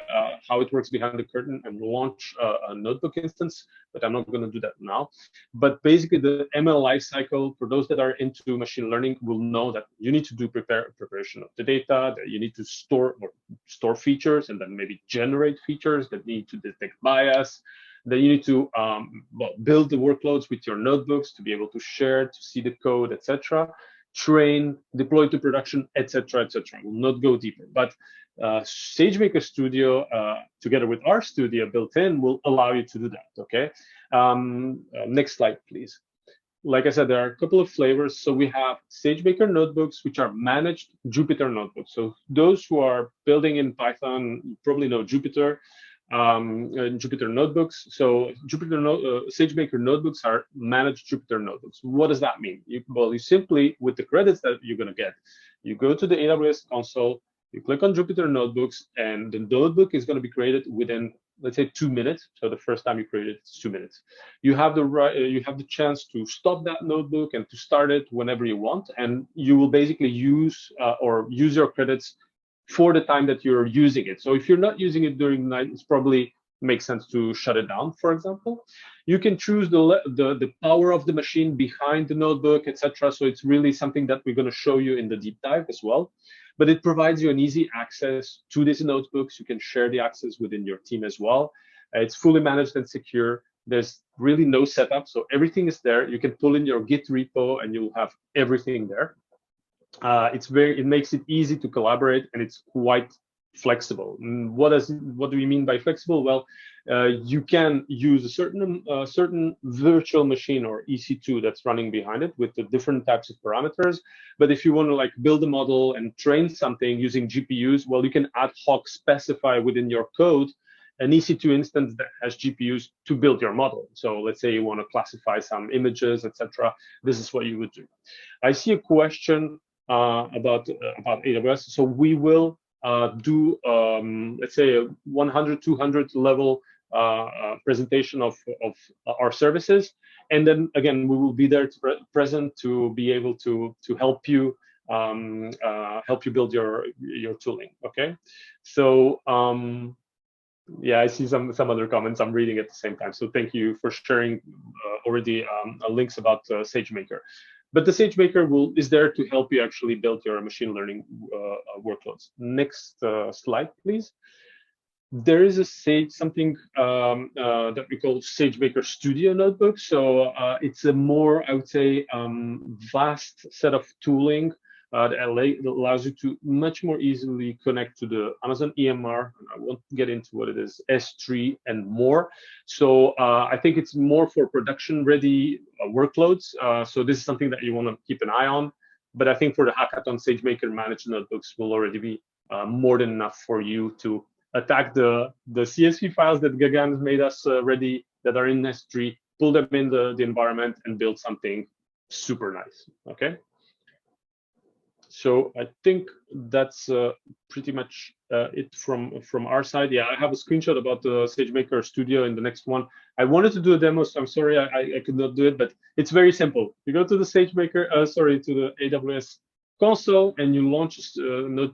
[SPEAKER 2] how it works behind the curtain and launch a notebook instance, but I'm not going to do that now. But basically, the ML lifecycle, for those that are into machine learning, will know that you need to do preparation of the data, that you need to store features, and then maybe generate features that need to detect bias. Then you need to build the workloads with your notebooks to be able to share, to see the code, etc. Train, deploy to production, etc., etc. We'll not go deeper, but SageMaker Studio, together with RStudio built in, will allow you to do that. Okay. Next slide, please. Like I said, there are a couple of flavors. So we have SageMaker notebooks, which are managed Jupyter notebooks. So those who are building in Python, you probably know Jupyter. Jupyter notebooks. So SageMaker notebooks are managed Jupyter notebooks. What does that mean? You simply, with the credits that you're going to get, you go to the AWS console, you click on Jupyter notebooks, and the notebook is going to be created within, let's say, 2 minutes. So the first time you create it, it's 2 minutes. You have the chance to stop that notebook and to start it whenever you want, and you will basically use your credits for the time that you're using it. So if you're not using it during the night, it's probably makes sense to shut it down, for example. You can choose the power of the machine behind the notebook, etc. So it's really something that we're going to show you in the deep dive as well. But it provides you an easy access to these notebooks. You can share the access within your team as well. It's fully managed and secure. There's really no setup, so everything is there. You can pull in your Git repo and you'll have everything there. It makes it easy to collaborate, and it's quite flexible. What do we mean by flexible? Well, you can use a certain virtual machine or EC2 that's running behind it with the different types of parameters. But if you want to like build a model and train something using GPUs, well, you can ad hoc specify within your code an EC2 instance that has GPUs to build your model. So let's say you want to classify some images, etc. This is what you would do. I see a question about AWS. So we will do, let's say, a 100, 200 level presentation of our services. And then again, we will be there present to be able to help you build your tooling. Okay, so yeah, I see some other comments I'm reading at the same time. So thank you for sharing already links about SageMaker. But the SageMaker is there to help you actually build your machine learning workloads. Next slide, please. There is something that we call SageMaker Studio Notebook. So it's a more, I would say, vast set of tooling that allows you to much more easily connect to the Amazon EMR. I won't get into what it is, S3 and more. So I think it's more for production-ready workloads. So this is something that you want to keep an eye on. But I think for the Hackathon, SageMaker Managed Notebooks will already be more than enough for you to attack the CSV files that Gagan has made us ready that are in S3, pull them in the environment and build something super nice. Okay. So I think that's pretty much it from our side. Yeah, I have a screenshot about the SageMaker Studio in the next one. I wanted to do a demo, so I'm sorry I could not do it, but it's very simple. You go to the SageMaker, to the AWS console, and you launch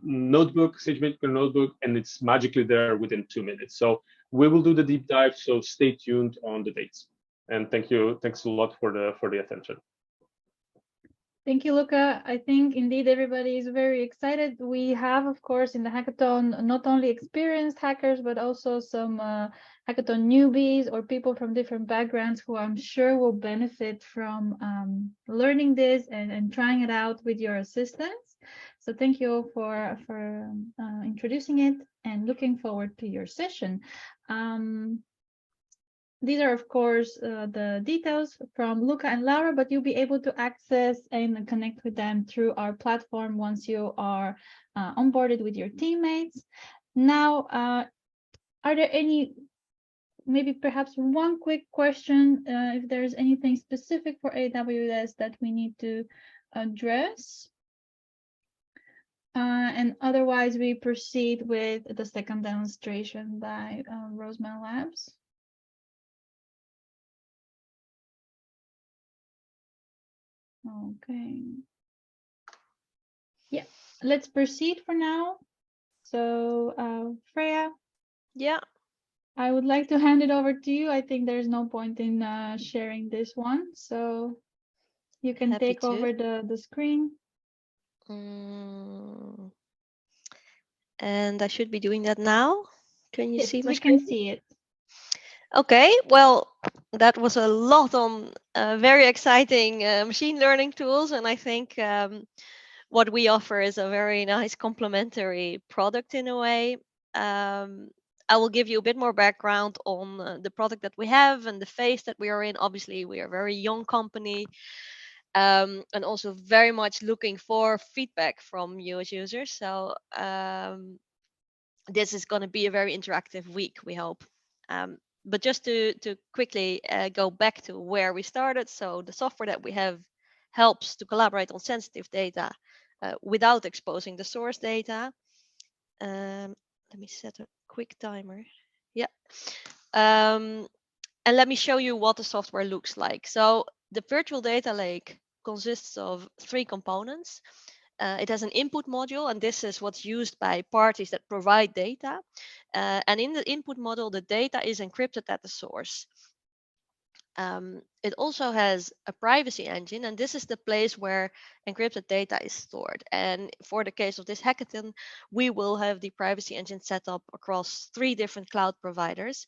[SPEAKER 2] notebook, SageMaker Notebook, and it's magically there within 2 minutes. So we will do the deep dive. So stay tuned on the dates. And thank you. Thanks a lot for the attention.
[SPEAKER 1] Thank you, Luca. I think indeed everybody is very excited. We have, of course, in the hackathon, not only experienced hackers, but also some hackathon newbies or people from different backgrounds who I'm sure will benefit from learning this and trying it out with your assistance. So thank you for introducing it and looking forward to your session. These are, of course, the details from Luca and Laura, but you'll be able to access and connect with them through our platform once you are onboarded with your teammates. Now, are there any, maybe perhaps one quick question, if there's anything specific for AWS that we need to address? And otherwise, we proceed with the second demonstration by Roseman Labs. Okay. Yeah, let's proceed for now. So, Freya.
[SPEAKER 3] Yeah.
[SPEAKER 1] I would like to hand it over to you. I think there's no point in sharing this one. So you can
[SPEAKER 3] Happy
[SPEAKER 1] take
[SPEAKER 3] to.
[SPEAKER 1] over the screen.
[SPEAKER 3] And I should be doing that now. Can you
[SPEAKER 1] Yes,
[SPEAKER 3] see my
[SPEAKER 1] we
[SPEAKER 3] screen?
[SPEAKER 1] can see it.
[SPEAKER 3] Okay, well, that was a lot on very exciting machine learning tools. And I think what we offer is a very nice complementary product in a way. I will give you a bit more background on the product that we have and the phase that we are in. Obviously, we are a very young company and also very much looking for feedback from you as users. So this is going to be a very interactive week, we hope. But just to quickly go back to where we started. So the software that we have helps to collaborate on sensitive data without exposing the source data. Let me set a quick timer. Yeah. And let me show you what the software looks like. So the virtual data lake consists of 3 components. It has an input module, and this is what's used by parties that provide data. And in the input module, the data is encrypted at the source. It also has a privacy engine, and this is the place where encrypted data is stored. And for the case of this hackathon, we will have the privacy engine set up across 3 different cloud providers.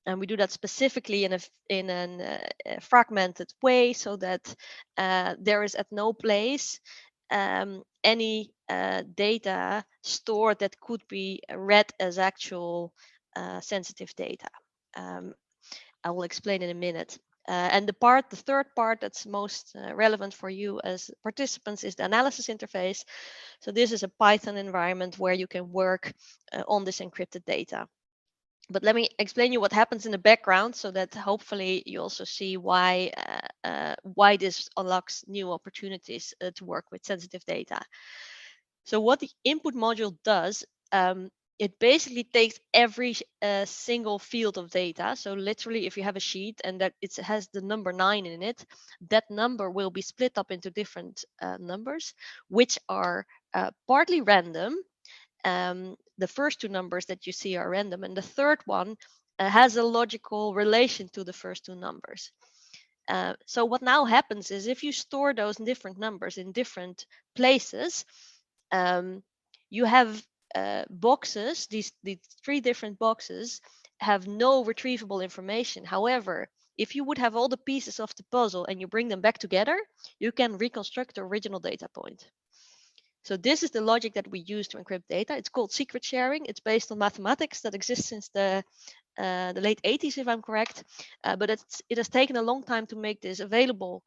[SPEAKER 3] And we do that specifically in a fragmented way so that there is at no place any data stored that could be read as actual sensitive data. I will explain in a minute. And the third part that's most relevant for you as participants is the analysis interface. So this is a Python environment where you can work on this encrypted data. But let me explain you what happens in the background so that hopefully you also see why this unlocks new opportunities to work with sensitive data. So what the input module does, it basically takes every single field of data. So literally, if you have a sheet and that it has the number 9 in it, that number will be split up into different numbers, which are partly random. The first 2 numbers that you see are random, and the third one has a logical relation to the first 2 numbers. So what now happens is if you store those different numbers in different places, you have boxes. These 3 different boxes have no retrievable information. However, if you would have all the pieces of the puzzle and you bring them back together, you can reconstruct the original data point. So this is the logic that we use to encrypt data. It's called secret sharing. It's based on mathematics that exists since the late 80s, if I'm correct. But it has taken a long time to make this available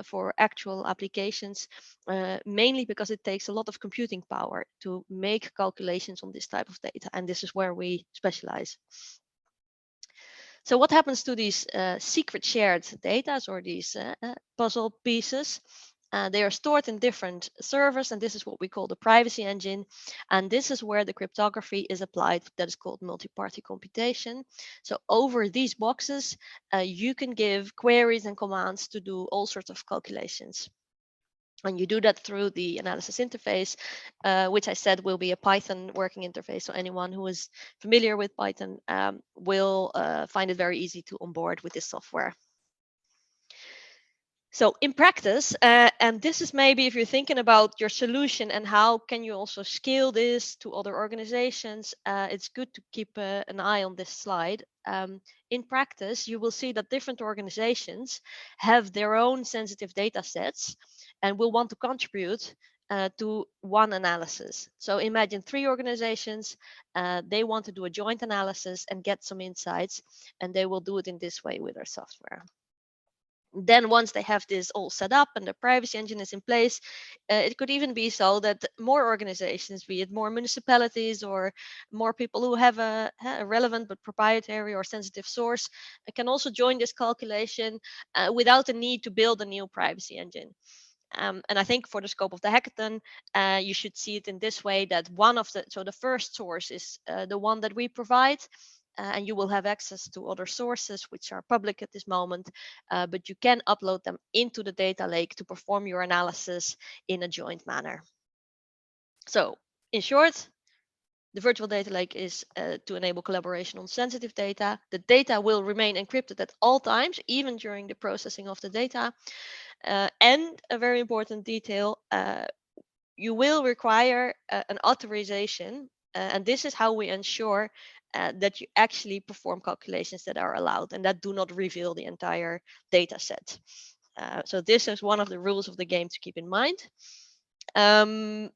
[SPEAKER 3] for actual applications, mainly because it takes a lot of computing power to make calculations on this type of data. And this is where we specialize. So what happens to these secret shared data, or these puzzle pieces? They are stored in different servers, and this is what we call the privacy engine. And this is where the cryptography is applied. That is called multi-party computation. So over these boxes, you can give queries and commands to do all sorts of calculations. And you do that through the analysis interface, which I said will be a Python working interface. So anyone who is familiar with Python will find it very easy to onboard with this software. So in practice, and this is maybe if you're thinking about your solution and how can you also scale this to other organizations, it's good to keep an eye on this slide. In practice, you will see that different organizations have their own sensitive data sets and will want to contribute to one analysis. So imagine 3 organizations, they want to do a joint analysis and get some insights, and they will do it in this way with our software. Then once they have this all set up and the privacy engine is in place, it could even be so that more organizations, be it more municipalities or more people who have a relevant but proprietary or sensitive source, can also join this calculation without the need to build a new privacy engine. And I think for the scope of the hackathon, you should see it in this way, that the first source is the one that we provide. And you will have access to other sources which are public at this moment, but you can upload them into the data lake to perform your analysis in a joint manner. So in short, the virtual data lake is to enable collaboration on sensitive data. The data will remain encrypted at all times, even during the processing of the data. And a very important detail, you will require an authorization, and this is how we ensure that you actually perform calculations that are allowed and that do not reveal the entire data set. So this is one of the rules of the game to keep in mind. I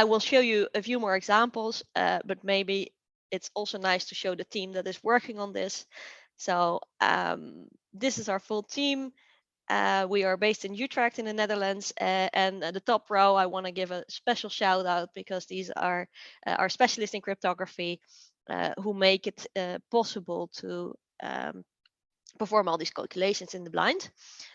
[SPEAKER 3] will show you a few more examples, but maybe it's also nice to show the team that is working on this. So this is our full team. We are based in Utrecht in the Netherlands, and at the top row, I want to give a special shout out because these are our specialists in cryptography who make it possible to perform all these calculations in the blind.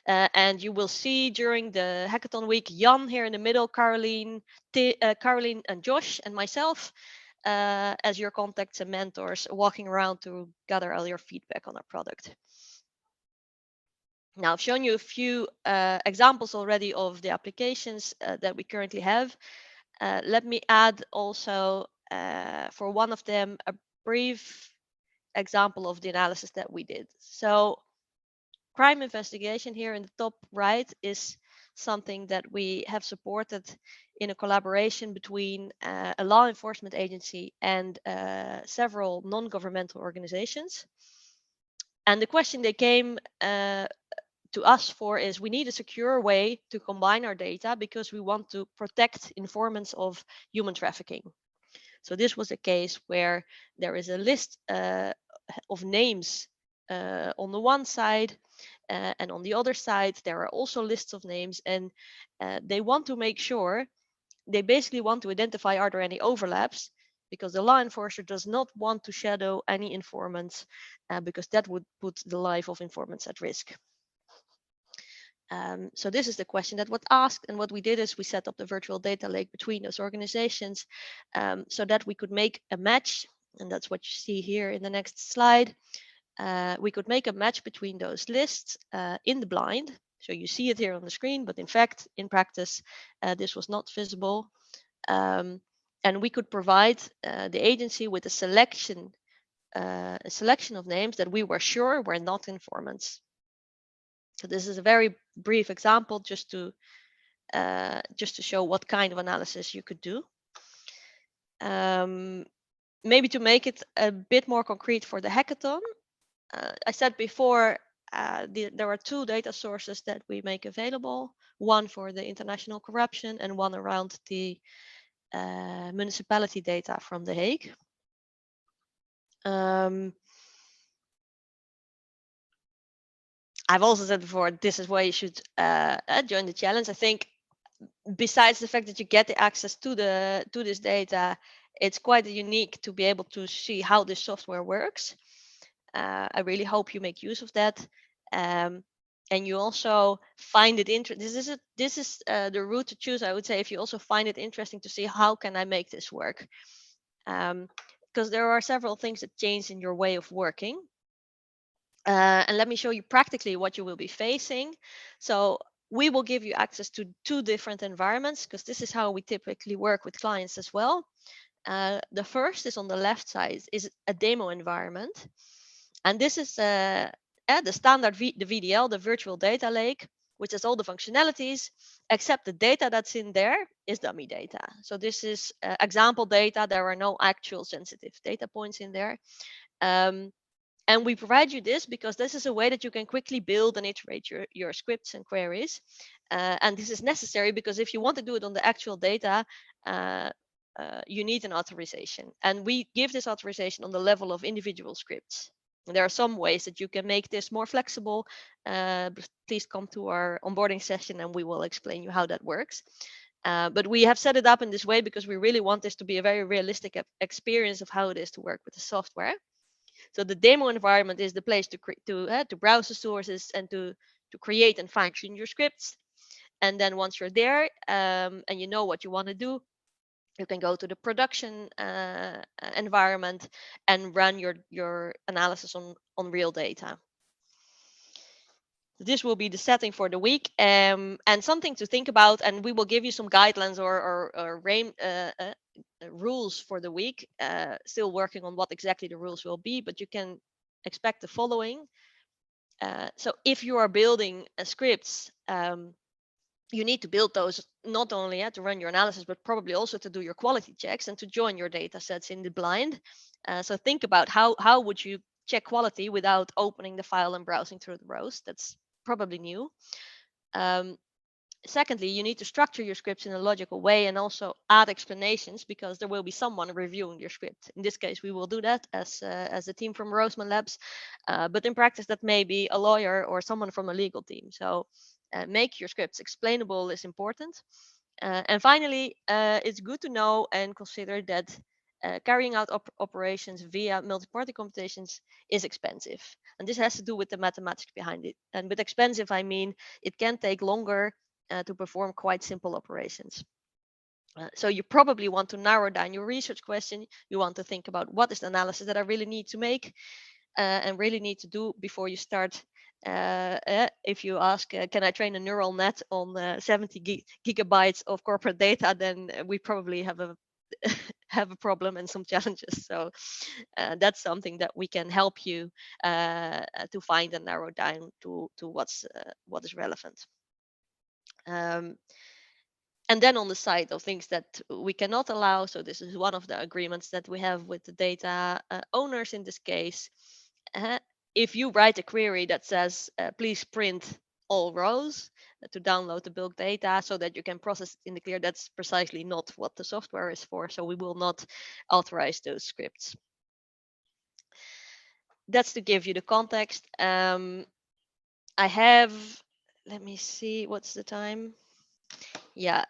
[SPEAKER 3] And you will see during the hackathon week, Jan here in the middle, Caroline and Josh and myself as your contacts and mentors, walking around to gather all your feedback on our product. Now, I've shown you a few examples already of the applications that we currently have. Let me add also for one of them a brief example of the analysis that we did. So crime investigation here in the top right is something that we have supported in a collaboration between a law enforcement agency and several non-governmental organizations. And the question they came to us for is, we need a secure way to combine our data because we want to protect informants of human trafficking. So this was a case where there is a list of names on the one side, and on the other side there are also lists of names, and they want to make sure, they basically want to identify, are there any overlaps, because the law enforcer does not want to shadow any informants because that would put the life of informants at risk. So this is the question that was asked, and what we did is we set up the virtual data lake between those organizations so that we could make a match, and that's what you see here in the next slide. We could make a match between those lists in the blind. So you see it here on the screen, but in fact, in practice, this was not visible. And we could provide the agency with a selection of names that we were sure were not informants. So this is a very brief example just to show what kind of analysis you could do. Maybe to make it a bit more concrete for the hackathon, I said before, there are 2 data sources that we make available, one for the international corruption and one around the municipality data from The Hague. I've also said before, this is why you should join the challenge. I think besides the fact that you get the access to this data, it's quite unique to be able to see how this software works. I really hope you make use of that, and you also find it interesting. This is the route to choose. I would say if you also find it interesting to see how can I make this work, because there are several things that change in your way of working. And let me show you practically what you will be facing. So we will give you access to 2 different environments, because this is how we typically work with clients as well. The first is on the left side, is a demo environment. And this is the standard the VDL, the virtual data lake, which has all the functionalities, except the data that's in there is dummy data. So this is example data. There are no actual sensitive data points in there. And we provide you this because this is a way that you can quickly build and iterate your scripts and queries. And this is necessary because if you want to do it on the actual data, you need an authorization. And we give this authorization on the level of individual scripts. And there are some ways that you can make this more flexible. Please come to our onboarding session and we will explain you how that works. But we have set it up in this way because we really want this to be a very realistic experience of how it is to work with the software. So the demo environment is the place to browse the sources and to create and fine tune your scripts. And then once you're there and you know what you want to do, you can go to the production environment and run your analysis on real data. This will be the setting for the week, and something to think about, and we will give you some guidelines or rules for the week. Still working on what exactly the rules will be, but you can expect the following. So if you are building scripts, you need to build those not only to run your analysis, but probably also to do your quality checks and to join your data sets in the blind. So think about how would you check quality without opening the file and browsing through the rows. That's probably new. Secondly, you need to structure your scripts in a logical way and also add explanations because there will be someone reviewing your script. In this case, we will do that as a team from Roseman Labs, but in practice, that may be a lawyer or someone from a legal team. So make your scripts explainable is important. And finally, it's good to know and consider that carrying out operations via multi-party computations is expensive. And this has to do with the mathematics behind it. And with expensive, I mean, it can take longer to perform quite simple operations. So you probably want to narrow down your research question. You want to think about what is the analysis that I really need to make and really need to do before you start. If you ask, can I train a neural net on 70 gigabytes of corporate data, then we probably have a have a problem and some challenges. So that's something that we can help you to find and narrow down to what is relevant. And then on the side of things that we cannot allow, so this is one of the agreements that we have with the data owners in this case. If you write a query that says, please print all rows to download the bulk data so that you can process it in the clear, that's precisely not what the software is for. So we will not authorize those scripts. That's to give you the context. I have, let me see, what's the time? Yeah,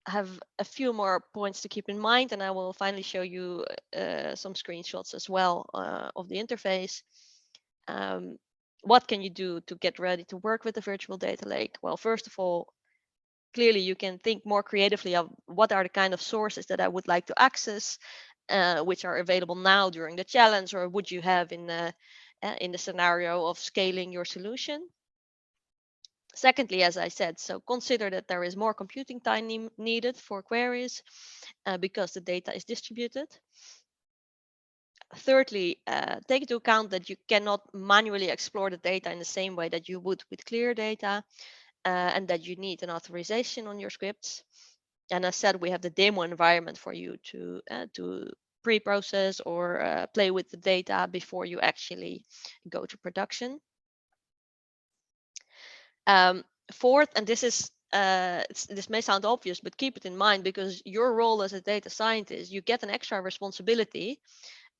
[SPEAKER 3] I have a few more points to keep in mind, and I will finally show you some screenshots as well of the interface. what can you do to get ready to work with the virtual data lake? Well, first of all, clearly you can think more creatively of what are the kind of sources that I would like to access, which are available now during the challenge, or would you have in the scenario of scaling your solution. Secondly, as I said, so consider that there is more computing time needed for queries because the data is distributed. Thirdly, take into account that you cannot manually explore the data in the same way that you would with clear data, and that you need an authorization on your scripts. And as said, we have the demo environment for you to pre-process or play with the data before you actually go to production. Fourth, and this may sound obvious, but keep it in mind, because your role as a data scientist, you get an extra responsibility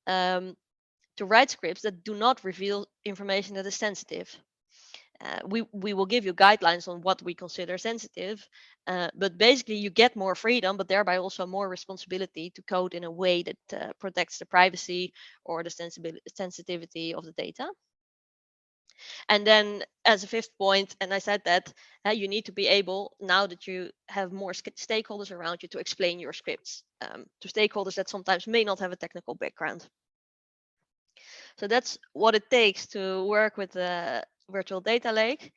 [SPEAKER 3] to write scripts that do not reveal information that is sensitive. We will give you guidelines on what we consider sensitive, but basically you get more freedom, but thereby also more responsibility to code in a way that protects the privacy or the sensitivity of the data. And then as a fifth point, and I said that you need to be able, now that you have more stakeholders around you, to explain your scripts to stakeholders that sometimes may not have a technical background. So that's what it takes to work with the virtual data lake.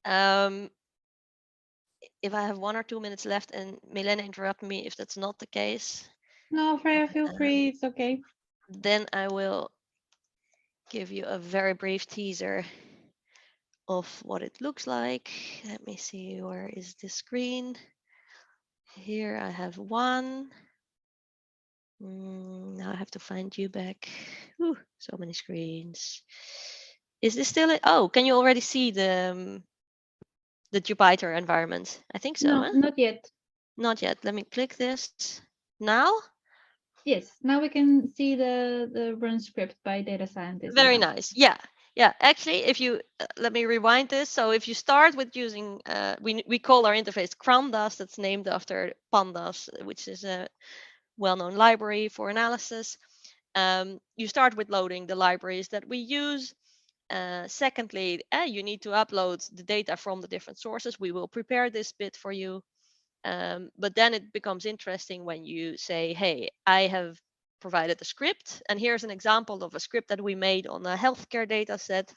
[SPEAKER 3] If I have 1 or 2 minutes left, and Milena, interrupt me if that's not the case.
[SPEAKER 1] No, Freya, feel free. It's okay.
[SPEAKER 3] Then I will give you a very brief teaser of what it looks like. Let me see, where is the screen? Here I have one. Now I have to find you back. Ooh, so many screens. Is this still it? Oh, can you already see the Jupyter environment? I think so.
[SPEAKER 1] No,
[SPEAKER 3] huh?
[SPEAKER 1] not yet.
[SPEAKER 3] Not yet. Let me click this now.
[SPEAKER 1] Yes, now we can see the run script by data scientist.
[SPEAKER 3] Very nice. Yeah. Actually, if you let me rewind this. So if you start with using, we call our interface Pandas. That's named after Pandas, which is a well-known library for analysis. You start with loading the libraries that we use. Secondly, you need to upload the data from the different sources. We will prepare this bit for you. But then it becomes interesting when you say, hey, I have provided a script, and here's an example of a script that we made on a healthcare data set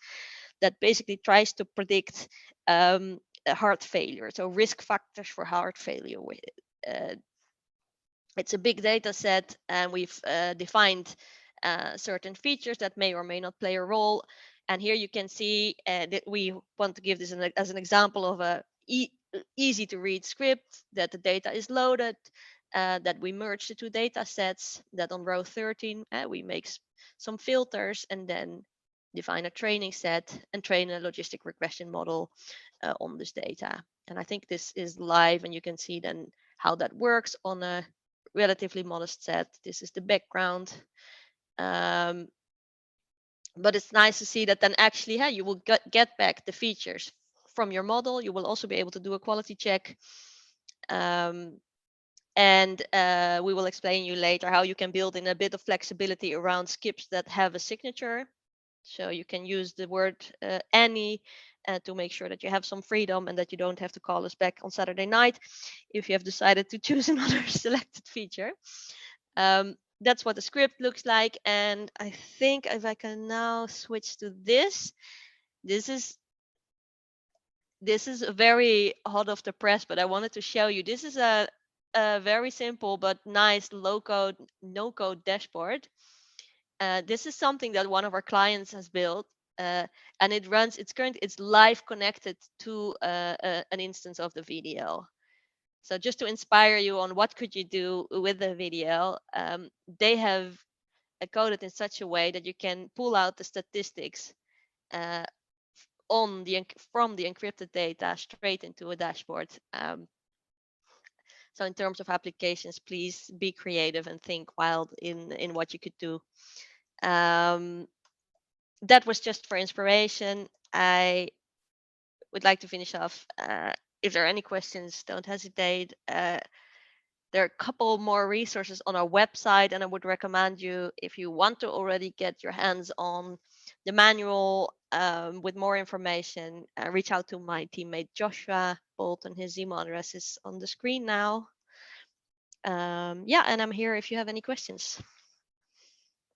[SPEAKER 3] that basically tries to predict heart failure, so risk factors for heart failure. It's a big data set, and we've defined certain features that may or may not play a role. And here you can see that we want to give this as an example of a easy to read script, that the data is loaded, that we merge the two data sets, that on row 13 we make some filters and then define a training set and train a logistic regression model on this data. And I think this is live, and you can see then how that works on a relatively modest set. This is the background. But it's nice to see that then actually you will get back the features from your model. You will also be able to do a quality check. And we will explain you later how you can build in a bit of flexibility around skips that have a signature. So you can use the word any to make sure that you have some freedom and that you don't have to call us back on Saturday night if you have decided to choose another selected feature. That's what the script looks like. And I think if I can now switch to this is very hot off the press, but I wanted to show you. This is a very simple but nice low-code, no-code dashboard. This is something that one of our clients has built, and it runs. It's live connected to an instance of the VDL. So just to inspire you on what could you do with the VDL, they have coded in such a way that you can pull out the statistics from the encrypted data straight into a dashboard. So in terms of applications, please be creative and think wild in what you could do. That was just for inspiration. I would like to finish off. If there are any questions, don't hesitate. There are a couple more resources on our website, and I would recommend you, if you want to already get your hands on the manual with more information, reach out to my teammate Joshua Bolton. His email address is on the screen now. Yeah, and I'm here if you have any questions.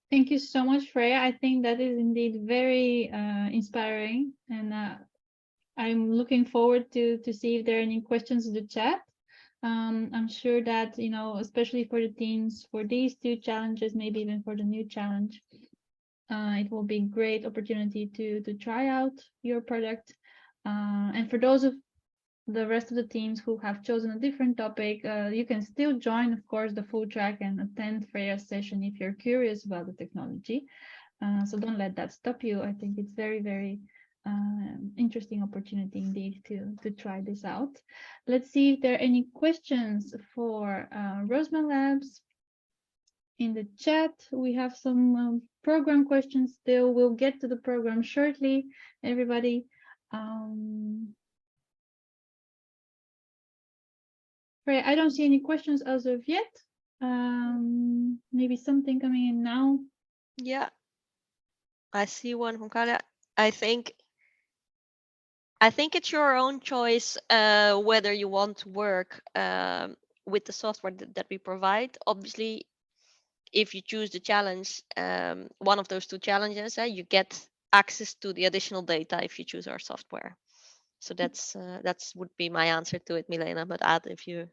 [SPEAKER 1] Thank you so much, Freya. I think that is indeed very inspiring, and I'm looking forward to see if there are any questions in the chat. I'm sure that, you know, especially for the teams for these two challenges, maybe even for the new challenge, it will be a great opportunity to try out your product. And for those of the rest of the teams who have chosen a different topic, you can still join, of course, the full track and attend Freya's session if you're curious about the technology. So don't let that stop you. I think it's very, very interesting opportunity indeed to try this out. Let's see if there are any questions for Roseman Labs. In the chat, we have some program questions still. We'll get to the program shortly, everybody. Right, I don't see any questions as of yet. Maybe something coming in now.
[SPEAKER 3] Yeah, I see one from Kalia. I think it's your own choice whether you want to work with the software that we provide. Obviously, if you choose the challenge, one of those two challenges, you get access to the additional data if you choose our software. So that's would be my answer to it, Milena. But add if you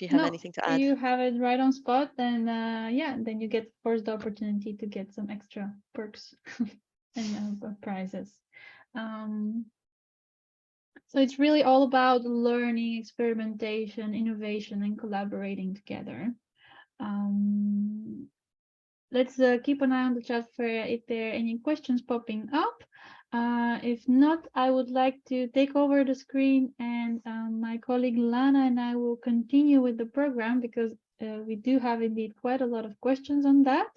[SPEAKER 3] have anything to add.
[SPEAKER 1] You have it right on spot, and yeah, then you get, of course, the opportunity to get some extra perks and prizes. So it's really all about learning, experimentation, innovation, and collaborating together. Let's keep an eye on the chat for if there are any questions popping up. If not, I would like to take over the screen, and my colleague Lana and I will continue with the program, because we do have indeed quite a lot of questions on that.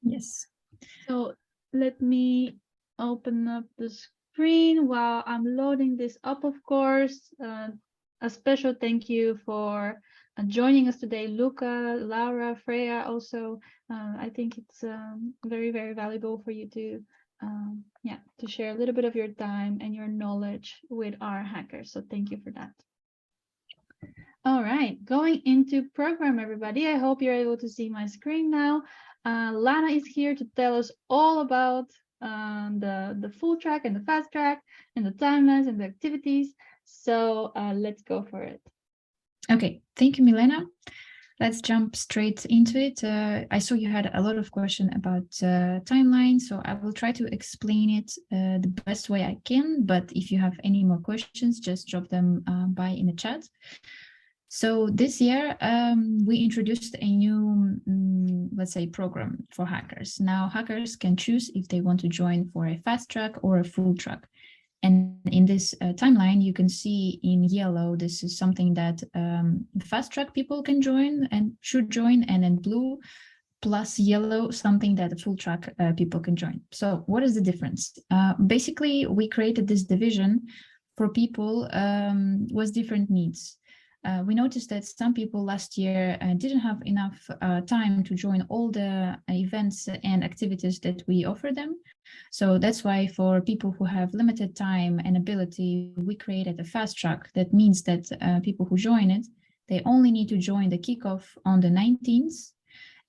[SPEAKER 6] Yes.
[SPEAKER 1] So let me open up the screen while I'm loading this up, of course. A special thank you for joining us today, Luca, Laura, Freya. Also, I think it's very, very valuable for you to share a little bit of your time and your knowledge with our hackers. So thank you for that. All right, going into program, everybody. I hope you're able to see my screen now. Lana is here to tell us all about the full track and the fast track and the timelines and the activities. So let's go for it.
[SPEAKER 6] Okay, thank you, Milena. Let's jump straight into it. I saw you had a lot of questions about timeline, so I will try to explain it the best way I can. But if you have any more questions, just drop them by in the chat. So this year, we introduced a new, let's say, program for hackers. Now, hackers can choose if they want to join for a fast track or a full track. And in this timeline, you can see in yellow, this is something that fast track people can join and should join, and in blue plus yellow, something that the full track people can join. So what is the difference? Basically, we created this division for people with different needs. We noticed that some people last year didn't have enough time to join all the events and activities that we offer them. So that's why for people who have limited time and ability, we created a fast track. That means that people who join it, they only need to join the kickoff on the 19th,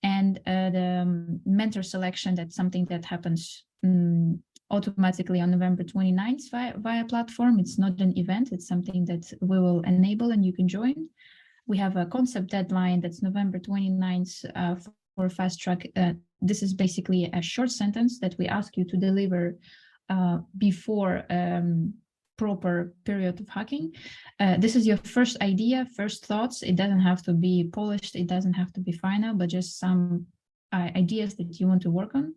[SPEAKER 6] and the mentor selection, that's something that happens automatically on November 29th via platform. It's not an event, it's something that we will enable and you can join. We have a concept deadline that's November 29th for fast track. This is basically a short sentence that we ask you to deliver before proper period of hacking. This is your first idea, first thoughts. It doesn't have to be polished, it doesn't have to be final, but just some ideas that you want to work on.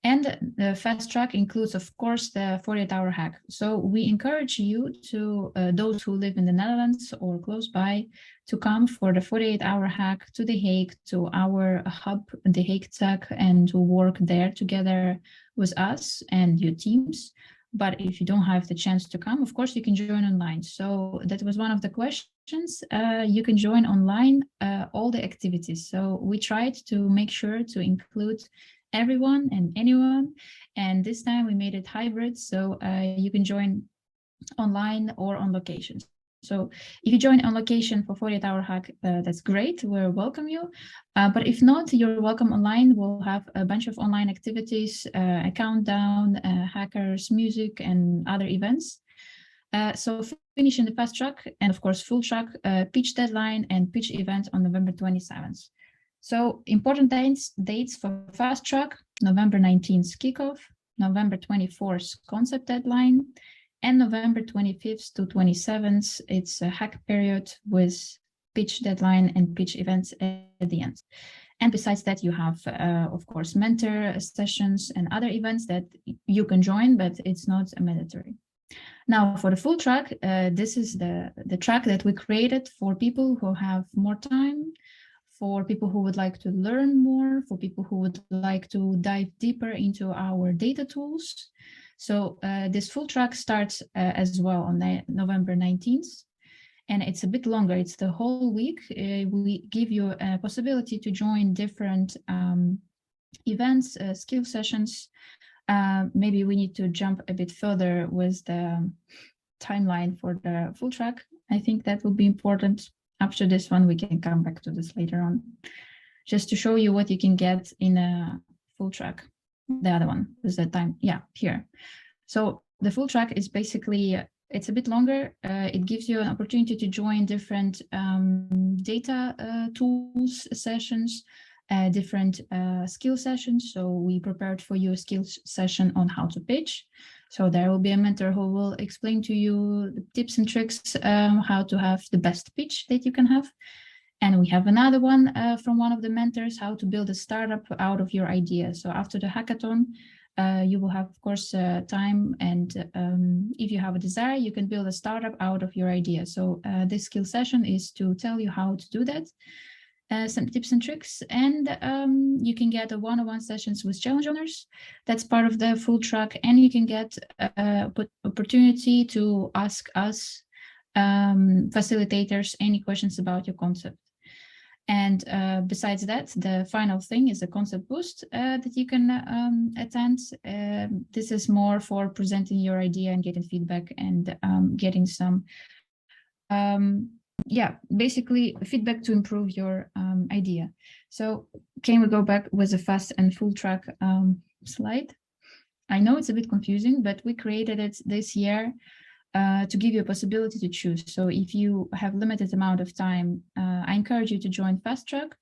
[SPEAKER 6] And the fast track includes, of course, the 48-hour hack. So we encourage you to, those who live in the Netherlands or close by, to come for the 48-hour hack to The Hague, to our hub, The Hague Tech, and to work there together with us and your teams. But if you don't have the chance to come, of course, you can join online. So that was one of the questions. You can join online all the activities. So we tried to make sure to include everyone and anyone. And this time we made it hybrid. So you can join online or on location. So if you join on location for 48-hour hack, that's great. We'll welcome you. But if not, you're welcome online. We'll have a bunch of online activities, a countdown, hackers, music, and other events. So finishing the fast track and of course full track, pitch deadline and pitch event on November 27th. So important dates for fast track: November 19th kickoff, November 24th concept deadline, and November 25th to 27th, it's a hack period with pitch deadline and pitch events at the end. And besides that, you have, of course, mentor sessions and other events that you can join, but it's not mandatory. Now, for the full track, this is the track that we created for people who have more time, for people who would like to learn more, for people who would like to dive deeper into our data tools. So this full track starts as well on November 19th, and it's a bit longer. It's the whole week. We give you a possibility to join different events, skill sessions. Maybe we need to jump a bit further with the timeline for the full track. I think that will be important. After this one, we can come back to this later on, just to show you what you can get in a full track. The other one is the time, yeah, here. So the full track is basically, it's a bit longer. It gives you an opportunity to join different data tools sessions, different skill sessions. So we prepared for you a skills session on how to pitch. So there will be a mentor who will explain to you the tips and tricks, how to have the best pitch that you can have. And we have another one from one of the mentors, how to build a startup out of your idea. So after the hackathon, you will have, of course, time. And if you have a desire, you can build a startup out of your idea. So this skill session is to tell you how to do that, some tips and tricks. And you can get a one-on-one sessions with challenge owners. That's part of the full track. And you can get opportunity to ask us facilitators any questions about your concept. And besides that, the final thing is a concept boost that you can attend. This is more for presenting your idea and getting feedback and getting some, basically feedback to improve your idea. So can we go back with a fast and full track slide? I know it's a bit confusing, but we created it this year to give you a possibility to choose. So if you have limited amount of time, I encourage you to join Fast Track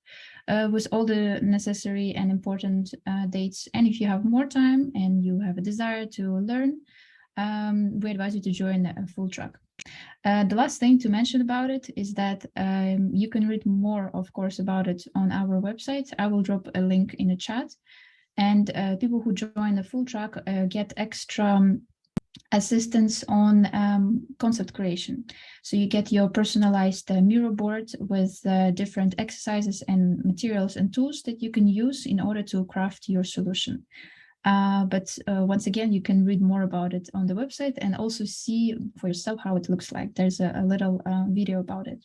[SPEAKER 6] with all the necessary and important dates. And if you have more time and you have a desire to learn, we advise you to join a full track. The last thing to mention about it is that you can read more, of course, about it on our website. I will drop a link in the chat. And people who join the full track get extra assistance on concept creation. So you get your personalized Miro board with different exercises and materials and tools that you can use in order to craft your solution. But once again, you can read more about it on the website and also see for yourself how it looks like. There's a little video about it.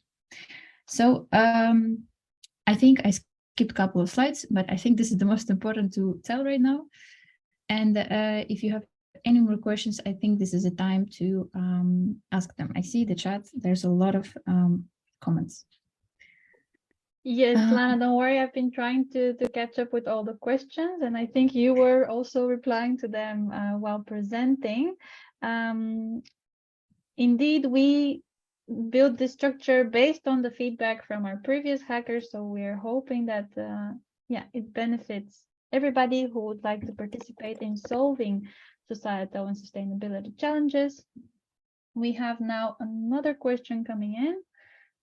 [SPEAKER 6] So I think I skipped a couple of slides, but I think this is the most important to tell right now. And if you have any more questions, I think this is a time to ask them. I see the chat. There's a lot of comments.
[SPEAKER 1] Yes, Lana, don't worry. I've been trying to catch up with all the questions, and I think you were also replying to them while presenting. Indeed, we built the structure based on the feedback from our previous hackers, so we're hoping that it benefits everybody who would like to participate in solving societal and sustainability challenges. We have now another question coming in.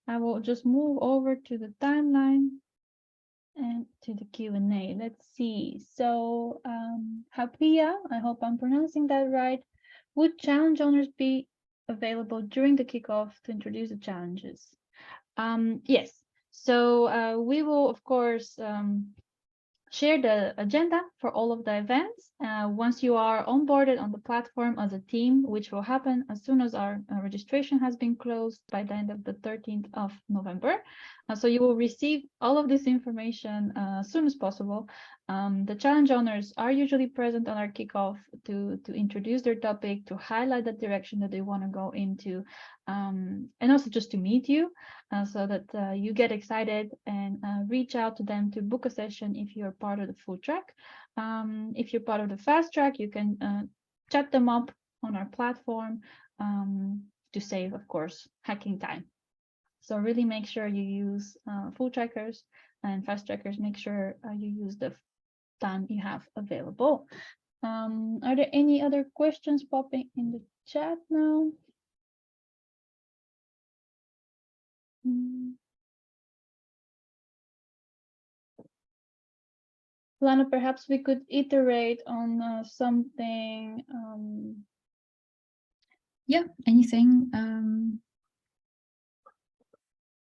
[SPEAKER 1] I will just move over to the timeline and to the Q&A. Let's see. So Hapia, I hope I'm pronouncing that right. Would challenge owners be available during the kickoff to introduce the challenges? Yes. So we will, of course, share the agenda for all of the events. Once you are onboarded on the platform as a team, which will happen as soon as our registration has been closed by the end of the 13th of November. So you will receive all of this information as soon as possible. The challenge owners are usually present on our kickoff to introduce their topic, to highlight the direction that they want to go into, and also just to meet you so that you get excited and reach out to them to book a session if you're part of the full track. If you're part of the fast track, you can chat them up on our platform to save, of course, hacking time. So really make sure you use full trackers and fast trackers. Make sure you use the time you have available. Are there any other questions popping in the chat now? Lana, perhaps we could iterate on something.
[SPEAKER 6] Yeah, anything.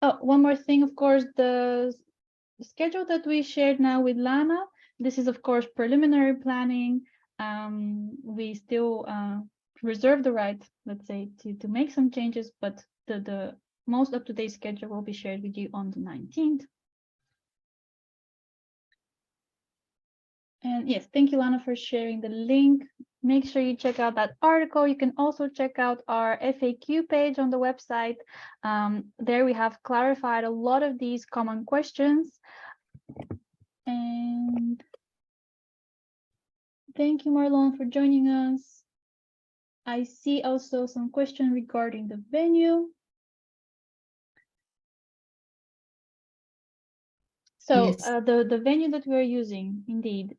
[SPEAKER 1] Oh, one more thing, of course, the schedule that we shared now with Lana, this is, of course, preliminary planning. We still reserve the right, let's say, to make some changes, but the most up-to-date schedule will be shared with you on the 19th. And yes, thank you, Lana, for sharing the link. Make sure you check out that article. You can also check out our FAQ page on the website. There we have clarified a lot of these common questions. And thank you, Marlon, for joining us. I see also some questions regarding the venue. So
[SPEAKER 6] Yes.
[SPEAKER 1] the venue that we're using, indeed,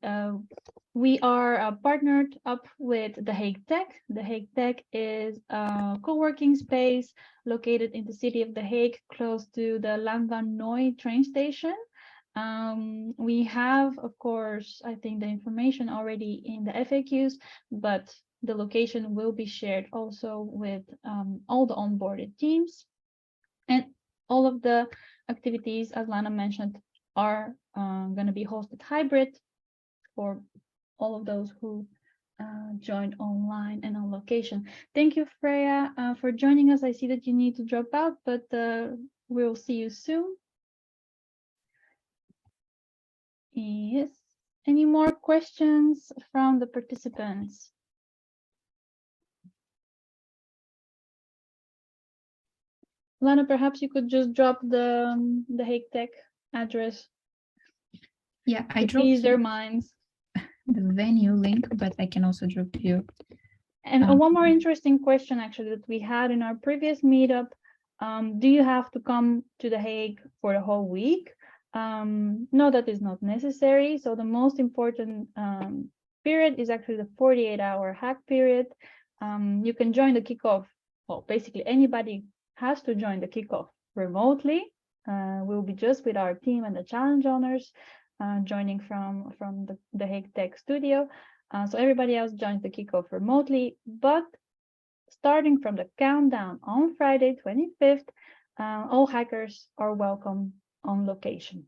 [SPEAKER 1] we are partnered up with The Hague Tech. The Hague Tech is a co-working space located in the city of The Hague, close to the Laan van Nooy train station. We have, of course, I think the information already in the FAQs, but the location will be shared also with all the onboarded teams. And all of the activities, as Lana mentioned, are going to be hosted hybrid for all of those who joined online and on location. Thank you, Freya, for joining us. I see that you need to drop out, but we'll see you soon. Yes. Any more questions from the participants? Lana, perhaps you could just drop the Hague Tech address.
[SPEAKER 6] Yeah, I
[SPEAKER 1] to
[SPEAKER 6] dropped
[SPEAKER 1] ease their minds.
[SPEAKER 6] the venue link, but I can also drop you.
[SPEAKER 1] And one more interesting question, actually, that we had in our previous meetup. Do you have to come to The Hague for the whole week? No, that is not necessary. So the most important period is actually the 48-hour hack period. You can join the kickoff. Well, basically anybody has to join the kickoff remotely. We'll be just with our team and the challenge owners joining from the Hague Tech studio. So everybody else joins the kickoff remotely, but starting from the countdown on Friday, 25th, all hackers are welcome on location.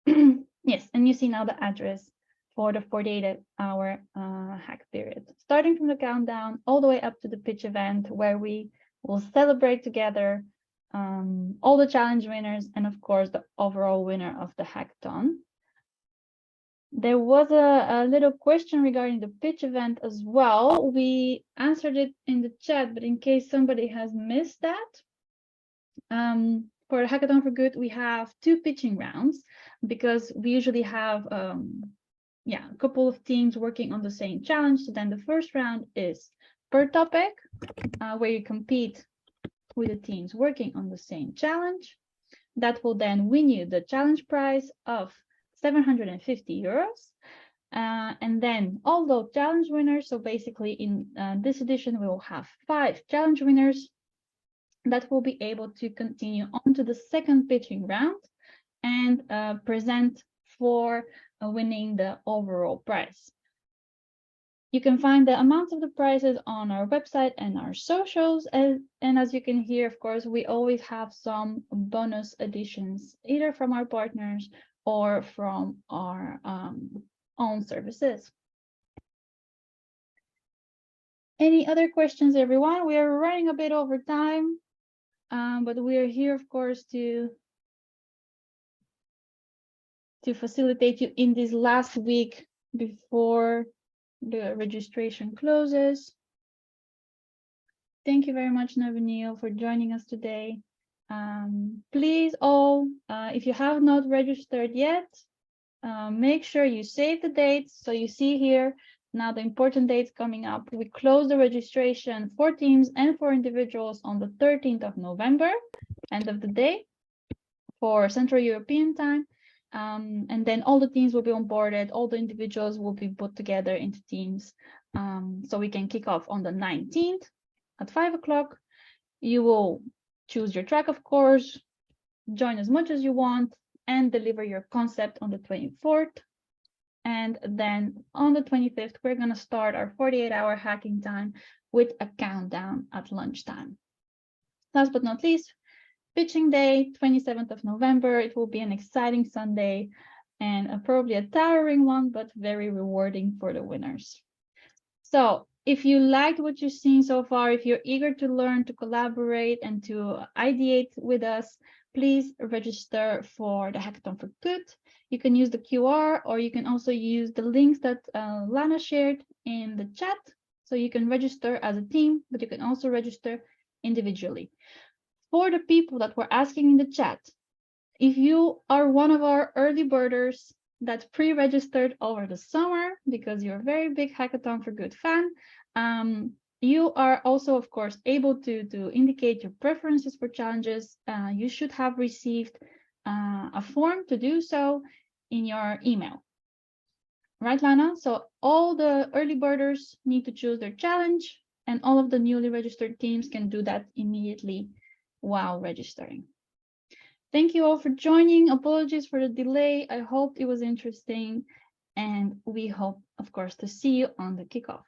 [SPEAKER 1] Yes, and you see now the address for the 48-hour hack period. Starting from the countdown all the way up to the pitch event where we will celebrate together all the challenge winners and, of course, the overall winner of the hackathon. There was a little question regarding the pitch event as well. We answered it in the chat, but in case somebody has missed that, for Hackathon for Good, we have 2 pitching rounds because we usually have a couple of teams working on the same challenge. So then the first round is per topic, where you compete with the teams working on the same challenge. That will then win you the challenge prize of 750 euros. And then all those challenge winners, so basically in this edition, we will have 5 challenge winners that will be able to continue on to the second pitching round and present for winning the overall prize. You can find the amounts of the prizes on our website and our socials. And as you can hear, of course, we always have some bonus additions, either from our partners or from our own services. Any other questions, everyone? We are running a bit over time, but we are here, of course, to facilitate you in this last week before the registration closes. Thank you very much, Navanil, for joining us today. Please all, if you have not registered yet, make sure you save the dates. So you see here now the important dates coming up. We close the registration for teams and for individuals on the 13th of November, end of the day, for Central European time. And then all the teams will be onboarded, all the individuals will be put together into teams. So we can kick off on the 19th at 5 o'clock. You will choose your track, of course, join as much as you want, and deliver your concept on the 24th. And then on the 25th, we're going to start our 48-hour hacking time with a countdown at lunchtime. Last but not least, pitching day, 27th of November. It will be an exciting Sunday and probably a tiring one, but very rewarding for the winners. So if you liked what you've seen so far, if you're eager to learn, to collaborate, and to ideate with us, please register for the Hackathon for Good. You can use the QR, or you can also use the links that Lana shared in the chat. So you can register as a team, but you can also register individually. For the people that were asking in the chat, if you are one of our early birders that pre-registered over the summer because you're a very big Hackathon for Good fan, you are also, of course, able to indicate your preferences for challenges. You should have received a form to do so in your email. Right, Lana? So all the early birders need to choose their challenge, and all of the newly registered teams can do that immediately while registering. Thank you all for joining. Apologies for the delay. I hope it was interesting, and we hope, of course, to see you on the kickoff.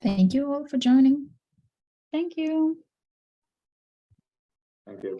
[SPEAKER 6] Thank you all for joining.
[SPEAKER 1] Thank you.
[SPEAKER 4] Thank you.